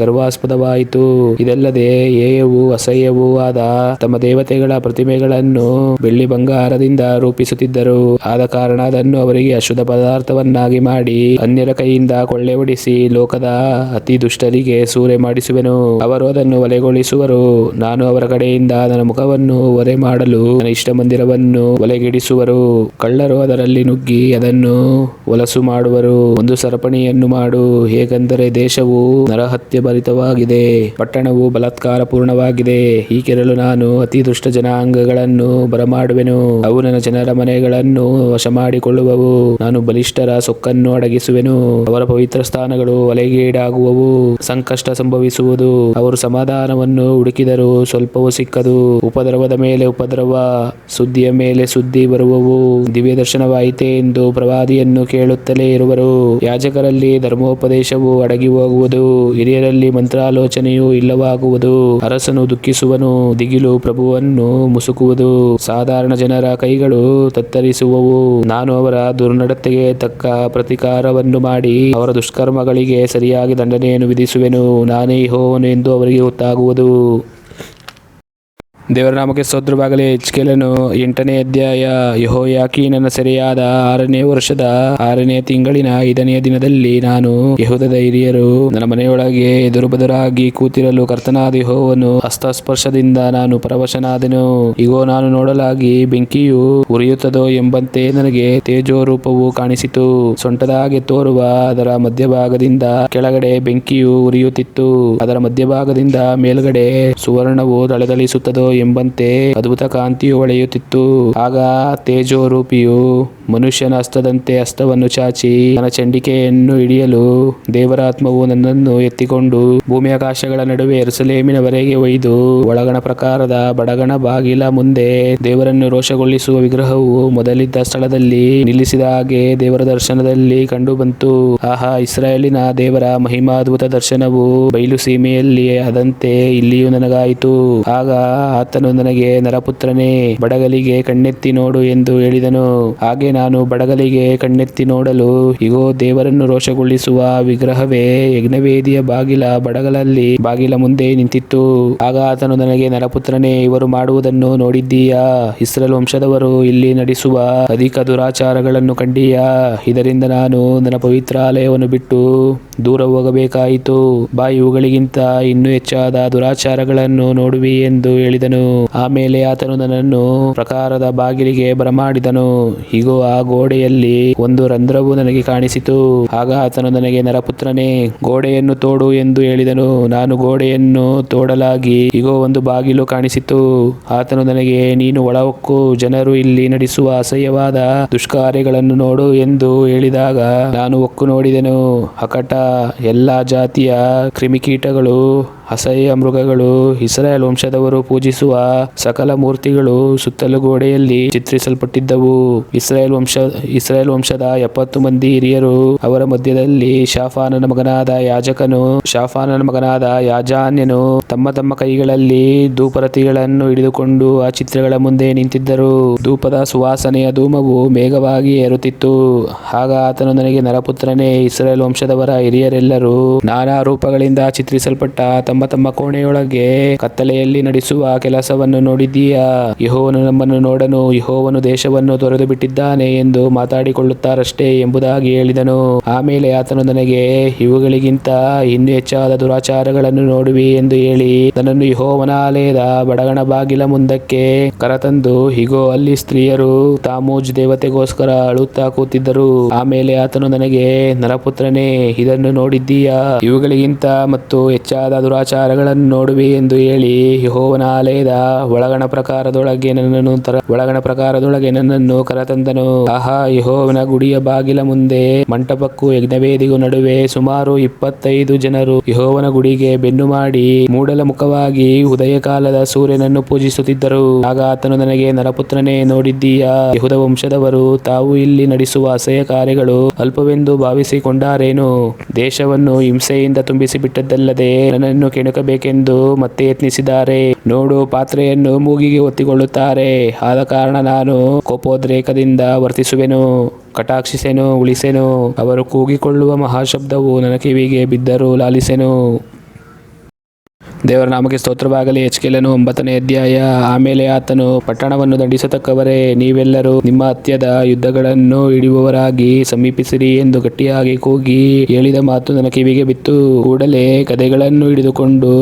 ಗರ್ವಾಸ್ಪದವಾಯಿತು. ಇದಲ್ಲದೆ ಹೇಯವೂ ಅಸಹ್ಯವೂ ಆದ ತಮ್ಮ ದೇವತೆಗಳ ಪ್ರತಿಮೆಗಳನ್ನು ಬೆಳ್ಳಿ ಬಂಗಾರದಿಂದ ರೂಪಿಸುತ್ತಿದ್ದರು. ಆದ ಕಾರಣ ಅದನ್ನು ಅವರಿಗೆ ಅಶುದ್ಧ ಪದಾರ್ಥವನ್ನಾಗಿ ಮಾಡಿ ಅನ್ಯರ ಕೈಯಿಂದ ಕೊಳ್ಳೆ ಹೊಡಿಸಿ ಲೋಕದ ಅತಿ ದುಷ್ಟರಿಗೆ ಸೂರೆ ಮಾಡಿಸುವೆನು. ಅವರು ಅದನ್ನು ಒಲೆಗೊಳಿಸುವರು. ನಾನು ಅವರ ಕಡೆಯಿಂದ ನನ್ನ ಮುಖವನ್ನು ಹೊರೆ ಮಾಡಲು ನನ್ನ ಇಷ್ಟ ಮಂದಿರವನ್ನು ಒಲೆಗಿಡಿಸುವರು. ಕಳ್ಳರು ಅದರಲ್ಲಿ ನುಗ್ಗಿ ಅದನ್ನು ಹೊಲಸು ಮಾಡುವರು. ಒಂದು ಸರಪಣಿಯನ್ನು ಮಾಡು, ಹೇಗೆಂದರೆ ದೇಶವು ನರಹತ್ಯೆ ಭರಿತವಾಗಿದೆ, ಪಟ್ಟಣವು ಬಲಾತ್ಕಾರ ಪೂರ್ಣವಾಗಿದೆ. ಈ ಕೆರಳು ನಾನು ಅತಿ ದುಷ್ಟ ಜನಾಂಗಗಳನ್ನು ಬರಮಾಡುವೆನು. ಅವು ನನ್ನ ಜನರ ಮನೆಗಳನ್ನು ವಶ ಮಾಡಿಕೊಳ್ಳುವವು. ನಾನು ಬಲಿಷ್ಠರ ಸೊಕ್ಕನ್ನು ಅಡಗಿಸುವೆನು. ಅವರ ಪವಿತ್ರ ಸ್ಥಾನಗಳು ಒಲೆಗೀಡಾಗುವವು. ಸಂಕಷ್ಟ ಸಂಭವಿಸುವುದು. ಅವರು ಸಮಾಧಾನವನ್ನು ಹುಡುಕಿದರೂ ಸ್ವಲ್ಪವೂ ಸಿಕ್ಕದು. ಉಪದ್ರವದ ಮೇಲೆ ಉಪದ್ರವ, ಸುದ್ದಿಯ ಮೇಲೆ ಸುದ್ದಿ ಬರುವವು. ದಿವ್ಯ ದರ್ಶನವಾಯಿತೆ ಎಂದು ಪ್ರವಾದಿಯನ್ನು ಕೇಳುತ್ತಲೇ ಇರುವರು. ಯಾಜಕರಲ್ಲಿ ಧರ್ಮೋಪದೇಶವು ಅಡಗಿ ಹೋಗುವುದು. ಹಿರಿಯರಲ್ಲಿ ಮಂತ್ರಾಲೋಚನೆಯು ಇಲ್ಲವಾಗುವುದು. ಅರಸನು ದುಃಖಿಸುವನು. ದಿಗಿಲು ಪ್ರಭುವನ್ನು ಮುಸುಕುವುದು. ಸಾಧಾರಣ ಜನರ ಕೈಗಳು ತತ್ತರಿಸುವವು. ನಾನು ಅವರ ದುರ್ನಡತೆಗೆ ತಕ್ಕ ಪ್ರತಿಕಾರವನ್ನು ಮಾಡಿ ಅವರ ದುಷ್ಕರ್ಮಗಳಿಗೆ ಸರಿಯಾಗಿ ದಂಡನೆಯನ್ನು ವಿಧಿಸುವೆನು. ನಾನೇ ಯೆಹೋವನು ಎಂದು ಅವರಿಗೆ ಗೊತ್ತಾಗುವುದು. ದೇವರ ನಾಮಕ್ಕೆ ಸ್ತೋತ್ರವಾಗಲಿ. ಎಜ್ಕೇಲನು 8ನೇ ಅಧ್ಯಾಯ. ಯೆಹೋಯಾಕೀನನ ಸೆರೆಯಾದ 6ನೇ ವರ್ಷದ 6ನೇ ತಿಂಗಳಿನ 5ನೆಯ ದಿನದಲ್ಲಿ ನಾನು ಯೆಹೂದದ ಹಿರಿಯರು ನನ್ನ ಮನೆಯೊಳಗೆ ಎದುರುಬದುರಾಗಿ ಕೂತಿರಲು ಕರ್ತನಾದ ಯೆಹೋವನು ಹಸ್ತಸ್ಪರ್ಶದಿಂದ ನಾನು ಪರವಶನಾದೆನು. ಇಗೋ, ನಾನು ನೋಡಲಾಗಿ ಬೆಂಕಿಯು ಉರಿಯುತ್ತದೋ ಎಂಬಂತೆ ನನಗೆ ತೇಜೋರೂಪವು ಕಾಣಿಸಿತು. ಸೊಂಟದ ಹಾಗೆ ತೋರುವ ಅದರ ಮಧ್ಯಭಾಗದಿಂದ ಕೆಳಗಡೆ ಬೆಂಕಿಯು ಉರಿಯುತ್ತಿತ್ತು. ಅದರ ಮಧ್ಯಭಾಗದಿಂದ ಮೇಲ್ಗಡೆ ಸುವರ್ಣವು ಥಳಥಳಿಸುತ್ತದೋ ಎಂಬಂತೆ ಅದ್ಭುತ ಕಾಂತಿಯು ಹೊಳೆಯುತ್ತಿತ್ತು. ಆಗ ತೇಜೋರೂಪಿಯು ಮನುಷ್ಯನ ಹಸ್ತದಂತೆ ಹಸ್ತವನ್ನು ಚಾಚಿ ತನ್ನ ಚಂಡಿಕೆಯನ್ನು ಹಿಡಿಯಲು ದೇವರ ಆತ್ಮವು ನನ್ನನ್ನು ಎತ್ತಿಕೊಂಡು ಭೂಮಿ ಆಕಾಶಗಳ ನಡುವೆ ಯೆರೂಸಲೇಮಿನವರೆಗೆ ಒಯ್ದು ಒಳಗಣ ಪ್ರಕಾರದ ಬಡಗಣ ಬಾಗಿಲ ಮುಂದೆ ದೇವರನ್ನು ರೋಷಗೊಳಿಸುವ ವಿಗ್ರಹವು ಮೊದಲಿದ್ದ ಸ್ಥಳದಲ್ಲಿ ನಿಲ್ಲಿಸಿದ ಹಾಗೆ ದೇವರ ದರ್ಶನದಲ್ಲಿ ಕಂಡು ಬಂತು. ಆಹಾ, ಇಸ್ರಾಯೇಲಿನ ದೇವರ ಮಹಿಮಾದ್ಭುತ ದರ್ಶನವು ಬಯಲು ಸೀಮೆಯಲ್ಲಿ ಆದಂತೆ ಇಲ್ಲಿಯೂ ನನಗಾಯಿತು. ಆಗ ಆತನು ನನಗೆ, ನರಪುತ್ರನೇ, ಬಡಗಲಿಗೆ ಕಣ್ಣೆತ್ತಿ ನೋಡು ಎಂದು ಹೇಳಿದನು. ಹಾಗೆ ನಾನು ಬಡಗಲಿಗೆ ಕಣ್ಣೆತ್ತಿ ನೋಡಲು, ಇಗೋ, ದೇವರನ್ನು ರೋಷಗೊಳಿಸುವ ವಿಗ್ರಹವೇ ಯಜ್ಞವೇದಿಯ ಬಡಗಲಲ್ಲಿ ಬಾಗಿಲ ಮುಂದೆ ನಿಂತಿತ್ತು. ಆಗ ಆತನು ನನಗೆ, ನರಪುತ್ರನೇ, ಇವರು ಮಾಡುವುದನ್ನು ನೋಡಿದ್ದೀಯಾ? ಇಸ್ರಾಯೇಲ್ ವಂಶದವರು ಇಲ್ಲಿ ನಡೆಸುವ ಅಧಿಕ ದುರಾಚಾರಗಳನ್ನು ಕಂಡೀಯಾ? ಇದರಿಂದ ನಾನು ನನ್ನ ಪವಿತ್ರಾಲಯವನ್ನು ಬಿಟ್ಟು ದೂರ ಹೋಗಬೇಕಾಯಿತು. ಬಾ, ಇವುಗಳಿಗಿಂತ ಇನ್ನೂ ಹೆಚ್ಚಾದ ದುರಾಚಾರಗಳನ್ನು ನೋಡುವಿ ಎಂದು ಹೇಳಿದನು. ಆಮೇಲೆ ಆತನು ನನ್ನನ್ನು ಪ್ರಾಕಾರದ ಬಾಗಿಲಿಗೆ ಬರಮಾಡಿದನು. ಇಗೋ, ಆ ಗೋಡೆಯಲ್ಲಿ ಒಂದು ರಂಧ್ರವು ನನಗೆ ಕಾಣಿಸಿತು. ಆಗ ಆತನು ನನಗೆ, ನರಪುತ್ರನೇ, ಗೋಡೆಯನ್ನು ತೋಡು ಎಂದು ಹೇಳಿದನು. ನಾನು ಗೋಡೆಯನ್ನು ತೋಡಲಾಗಿ ಇಗೋ, ಒಂದು ಬಾಗಿಲು ಕಾಣಿಸಿತು. ಆತನು ನನಗೆ, ನೀನು ಒಳಹೊಕ್ಕು ಜನರು ಇಲ್ಲಿ ನಡೆಸುವ ಅಸಹ್ಯವಾದ ದುಷ್ಕಾರ್ಯಗಳನ್ನು ನೋಡು ಎಂದು ಹೇಳಿದಾಗ ನಾನು ಹೊಕ್ಕು ನೋಡಿದೆನು. ಅಕಟ, ಎಲ್ಲಾ ಜಾತಿಯ ಕ್ರಿಮಿಕೀಟಗಳು, ಅಸಹ್ಯ ಮೃಗಗಳು, ಇಸ್ರಾಯೇಲ್ ವಂಶದವರು ಪೂಜಿಸುವ ಸಕಲ ಮೂರ್ತಿಗಳು ಸುತ್ತಲೂ ಗೋಡೆಯಲ್ಲಿ ಚಿತ್ರಿಸಲ್ಪಟ್ಟಿದ್ದವು. ಇಸ್ರಾಯೇಲ್ ವಂಶದ 70 ಮಂದಿ ಹಿರಿಯರು, ಅವರ ಮಧ್ಯದಲ್ಲಿ ಶಾಫಾನನ ಮಗನಾದ ಯಾಜಾನ್ಯನು ತಮ್ಮ ತಮ್ಮ ಕೈಗಳಲ್ಲಿ ಧೂಪರತಿಗಳನ್ನು ಹಿಡಿದುಕೊಂಡು ಆ ಚಿತ್ರಗಳ ಮುಂದೆ ನಿಂತಿದ್ದರು. ಧೂಪದ ಸುವಾಸನೆಯ ಧೂಮವು ಮೇಘವಾಗಿ ಏರುತ್ತಿತ್ತು. ಆಗ ಆತನು ನನಗೆ, ನರಪುತ್ರನೇ, ಇಸ್ರಾಯೇಲ್ ವಂಶದವರ ಹಿರಿಯರೆಲ್ಲರೂ ನಾನಾ ರೂಪಗಳಿಂದ ಚಿತ್ರಿಸಲ್ಪಟ್ಟ ತಮ್ಮ ತಮ್ಮ ಕೋಣೆಯೊಳಗೆ ಕತ್ತಲೆಯಲ್ಲಿ ನಡೆಸುವ ಕೆಲಸವನ್ನು ನೋಡಿದ್ದೀಯಾ? ಯೆಹೋವನು ನಮ್ಮನ್ನು ನೋಡನು, ಯೆಹೋವನು ದೇಶವನ್ನು ತೊರೆದು ಬಿಟ್ಟಿದ್ದಾನೆ ಎಂದು ಮಾತಾಡಿಕೊಳ್ಳುತ್ತಾರಷ್ಟೇ ಎಂಬುದಾಗಿ ಹೇಳಿದನು. ಆಮೇಲೆ ಆತನು ನನಗೆ, ಇವುಗಳಿಗಿಂತ ಇನ್ನೂ ಹೆಚ್ಚಾದ ದುರಾಚಾರಗಳನ್ನು ನೋಡುವಿ ಎಂದು ಹೇಳಿ ನನ್ನನ್ನು ಯೆಹೋವನ ಆಲಯದ ಬಡಗಣ ಬಾಗಿಲ ಮುಂದಕ್ಕೆ ಕರತಂದು, ಇಗೋ, ಅಲ್ಲಿ ಸ್ತ್ರೀಯರು ತಾಮೂಜ್ ದೇವತೆಗೋಸ್ಕರ ಅಳುತ್ತಾ ಕೂತಿದ್ದರು. ಆಮೇಲೆ ಆತನು ನನಗೆ, ನರಪುತ್ರನೇ, ಇದನ್ನು ನೋಡಿದ್ದೀಯಾ? ಇವುಗಳಿಗಿಂತ ಮತ್ತು ಹೆಚ್ಚಾದ ದುರಾಚಾರಗಳನ್ನು ನೋಡುವಿ ಎಂದು ಹೇಳಿ ಯೆಹೋವನ ಆಲಯದ ಒಳಗಣ ಪ್ರಕಾರದೊಳಗೆ ನನ್ನನ್ನು ಕರತಂದನು. ಆಹಾ, ಯೆಹೋವನ ಗುಡಿಯ ಬಾಗಿಲ ಮುಂದೆ ಮಂಟಪಕ್ಕೂ ಯಜ್ಞವೇದಿಗೂ ನಡುವೆ ಸುಮಾರು 25 ಜನರು ಯೆಹೋವನ ಗುಡಿಗೆ ಬೆನ್ನು ಮಾಡಿ ಮೂಡಲ ಮುಖವಾಗಿ ಉದಯ ಕಾಲದ ಸೂರ್ಯನನ್ನು ಪೂಜಿಸುತ್ತಿದ್ದರು. ಆಗ ಆತನು ನನಗೆ, ನರಪುತ್ರನೇ, ನೋಡಿದ್ದೀಯಾ? ಯೆಹೂದ ವಂಶದವರು ತಾವು ಇಲ್ಲಿ ನಡೆಸುವ ಅಸಹ್ಯ ಕಾರ್ಯಗಳು ಅಲ್ಪವೆಂದು ಭಾವಿಸಿಕೊಂಡಾರೇನು? ದೇಶವನ್ನು ಹಿಂಸೆಯಿಂದ ತುಂಬಿಸಿ ಬಿಟ್ಟದ್ದಲ್ಲದೆ ನನ್ನನ್ನು ಕೆಣಕಬೇಕೆಂದು ಮತ್ತೆ ಯತ್ನಿಸಿದ್ದಾರೆ. ನೋಡು, ಪಾತ್ರೆಯನ್ನು ಮೂಗಿಗೆ ಒತ್ತಿಕೊಳ್ಳುತ್ತಾರೆ. ಆದ ಕಾರಣ ನಾನು ಕೋಪೋದ್ರೇಕದಿಂದ ವರ್ತಿಸುವೆನು, ಕಟಾಕ್ಷಿಸೆನು, ಉಳಿಸೆನು. ಅವರು ಕೂಗಿಕೊಳ್ಳುವ ಮಹಾಶಬ್ದವು ನನ್ನ ಕಿವಿಗೆ ಬಿದ್ದರೂ ಲಾಲಿಸೆನು. ದೇವರ ನಾಮಕ್ಕೆ ಸ್ತೋತ್ರವಾಗಲಿ. ಎಜ್ಕೇಲನು 9ನೇ ಅಧ್ಯಾಯ. ಆಮೇಲೆ ಆತನು, ಪಟ್ಟಣವನ್ನು ದಂಡಿಸತಕ್ಕವರೇ, ನೀವೆಲ್ಲರೂ ನಿಮ್ಮ ಹತ್ಯದ ಯುದ್ಧಗಳನ್ನು ಹಿಡಿಯುವವರಾಗಿ ಸಮೀಪಿಸಿರಿ ಎಂದು ಗಟ್ಟಿಯಾಗಿ ಕೂಗಿ ಹೇಳಿದ ಮಾತು ನನ್ನ ಕಿವಿಗೆ ಬಿತ್ತು. ಕೂಡಲೇ ಗದೆಗಳನ್ನು ಹಿಡಿದುಕೊಂಡು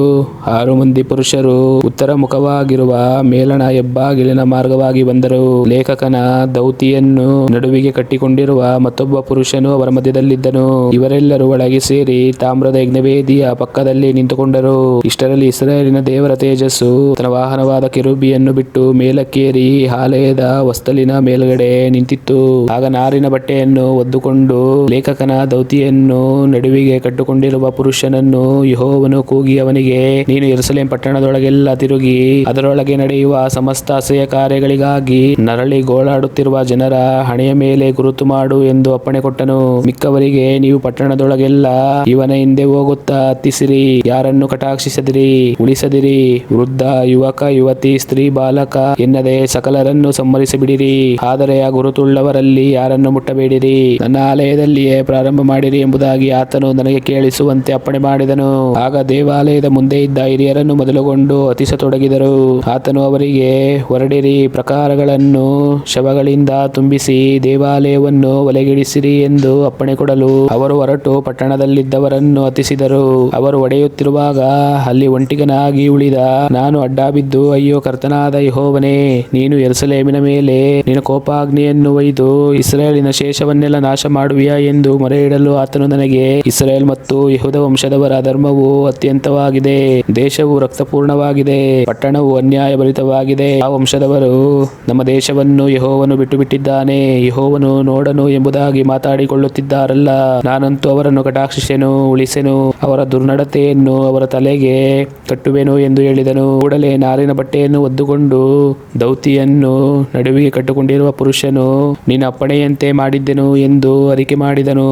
6 ಮಂದಿ ಪುರುಷರು ಉತ್ತರ ಮುಖವಾಗಿರುವ ಮೇಲಣ ಹೆಬ್ಬಾಗಿಲಿನ ಮಾರ್ಗವಾಗಿ ಬಂದರು. ಲೇಖಕನ ದೌತಿಯನ್ನು ನಡುವಿಗೆ ಕಟ್ಟಿಕೊಂಡಿರುವ ಮತ್ತೊಬ್ಬ ಪುರುಷನು ಅವರ ಮಧ್ಯದಲ್ಲಿದ್ದನು. ಇವರೆಲ್ಲರೂ ಒಳಗೆ ಸೇರಿ ತಾಮ್ರದ ಯಜ್ಞವೇದಿಯ ಪಕ್ಕದಲ್ಲಿ ನಿಂತುಕೊಂಡರು. ಇಷ್ಟರಲ್ಲಿ ಇಸ್ರಾಯೇಲಿನ ದೇವರ ತೇಜಸ್ಸು ತನ್ನ ವಾಹನವಾದ ಕೆರೂಬಿಯನ್ನು ಬಿಟ್ಟು ಮೇಲಕ್ಕೇರಿ ಆಲಯದ ಹೊಸ್ತಲಿನ ಮೇಲ್ಗಡೆ ನಿಂತಿತ್ತು. ಆಗ ನಾರಿನ ಬಟ್ಟೆಯನ್ನು ಹೊದ್ದುಕೊಂಡು ಲೇಖಕನ ದೌತಿಯನ್ನು ನಡುವಿಗೆ ಕಟ್ಟಿಕೊಂಡಿರುವ ಪುರುಷನನ್ನು ಯೆಹೋವನು ಕೂಗಿ ಅವನಿಗೆ, ನೀನು ಯೆರೂಸಲೇಮ್ ಪಟ್ಟಣದೊಳಗೆಲ್ಲ ತಿರುಗಿ ಅದರೊಳಗೆ ನಡೆಯುವ ಸಮಸ್ತ ಅಸಹ್ಯ ಕಾರ್ಯಗಳಿಗಾಗಿ ನರಳಿ ಗೋಳಾಡುತ್ತಿರುವ ಜನರ ಹಣೆಯ ಮೇಲೆ ಗುರುತು ಮಾಡು ಎಂದು ಅಪ್ಪಣೆ ಕೊಟ್ಟನು. ಮಿಕ್ಕವರಿಗೆ, ನೀವು ಪಟ್ಟಣದೊಳಗೆಲ್ಲ ಇವನ ಹಿಂದೆ ಹೋಗುತ್ತಾ ಹತ್ತಿಸಿರಿ, ಯಾರನ್ನು ಕಟಾಕ್ಷಿಸದಿರಿ ಉಳಿಸಿರಿ ಉಳಿಸದಿರಿ. ವೃದ್ಧ, ಯುವಕ, ಯುವತಿ, ಸ್ತ್ರೀ, ಬಾಲಕ ಎನ್ನದೆ ಸಕಲರನ್ನು ಸಂಹರಿಸಿ ಬಿಡಿರಿ. ಆದರೆ ಆ ಗುರುತುಳ್ಳವರಲ್ಲಿ ಯಾರನ್ನು ಮುಟ್ಟಬೇಡಿರಿ. ನನ್ನ ಆಲಯದಲ್ಲಿಯೇ ಪ್ರಾರಂಭ ಮಾಡಿರಿ ಎಂಬುದಾಗಿ ಆತನು ನನಗೆ ಕೇಳಿಸುವಂತೆ ಅಪ್ಪಣೆ ಮಾಡಿದನು. ಆಗ ದೇವಾಲಯದ ಮುಂದೆ ಇದ್ದ ಹಿರಿಯರನ್ನು ಮೊದಲುಗೊಂಡು ಹತಿಸತೊಡಗಿದರು. ಆತನು ಅವರಿಗೆ, ಹೊರಡಿರಿ, ಪ್ರಾಕಾರಗಳನ್ನು ಶವಗಳಿಂದ ತುಂಬಿಸಿ ದೇವಾಲಯವನ್ನು ಒಲೆಗಿಡಿಸಿರಿ ಎಂದು ಅಪ್ಪಣೆ ಕೊಡಲು ಅವರು ಹೊರಟು ಪಟ್ಟಣದಲ್ಲಿದ್ದವರನ್ನು ಹತಿಸಿದರು. ಅವರು ಹೊಡೆಯುತ್ತಿರುವಾಗ ಅಲ್ಲಿ ಒಂಟಿಗನಾಗಿ ಉಳಿದ ನಾನು ಅಡ್ಡಬಿದ್ದು, ಅಯ್ಯೋ ಕರ್ತನಾದ ಯೆಹೋವನೇ, ನೀನು ಯೆರೂಸಲೇಮಿನ ಮೇಲೆ ನಿನ್ನ ಕೋಪಾಗ್ನಿಯನ್ನು ಒಯ್ದು ಇಸ್ರಾಯೇಲಿನ ಶೇಷವನ್ನೆಲ್ಲ ನಾಶ ಮಾಡುವಿಯಾ ಎಂದು ಮೊರೆಯಿಡಲು ಆತನು ನನಗೆ, ಇಸ್ರಾಯೇಲ್ ಮತ್ತು ಯೆಹೂದ ವಂಶದವರ ಧರ್ಮವು ಅತ್ಯಂತವಾಗಿದೆ, ದೇಶವು ರಕ್ತಪೂರ್ಣವಾಗಿದೆ, ಪಟ್ಟಣವು ಅನ್ಯಾಯಭರಿತವಾಗಿದೆ. ಆ ವಂಶದವರು ನಮ್ಮ ದೇಶವನ್ನು ಯೆಹೋವನು ಬಿಟ್ಟು ಬಿಟ್ಟಿದ್ದಾನೆ, ಯೆಹೋವನು ನೋಡನು ಎಂಬುದಾಗಿ ಮಾತಾಡಿಕೊಳ್ಳುತ್ತಿದ್ದಾರಲ್ಲ. ನಾನಂತೂ ಅವರನ್ನು ಕಟಾಕ್ಷಿಸೆನು, ಉಳಿಸೆನು, ಅವರ ದುರ್ನಡತೆಯನ್ನು ಅವರ ತಲೆಗೆ ಕಟ್ಟುವೆನು ಎಂದು ಹೇಳಿದನು. ಕೂಡಲೇ ನಾರಿನ ಬಟ್ಟೆಯನ್ನು ಹೊದ್ದುಕೊಂಡು ದೌತಿಯನ್ನು ನಡುವಿಗೆ ಕಟ್ಟಿಕೊಂಡಿರುವ ಪುರುಷನು, ನಿನ್ನ ಅಪ್ಪಣೆಯಂತೆ ಮಾಡಿದ್ದೆನು ಎಂದು ಅರಿಕೆ ಮಾಡಿದನು.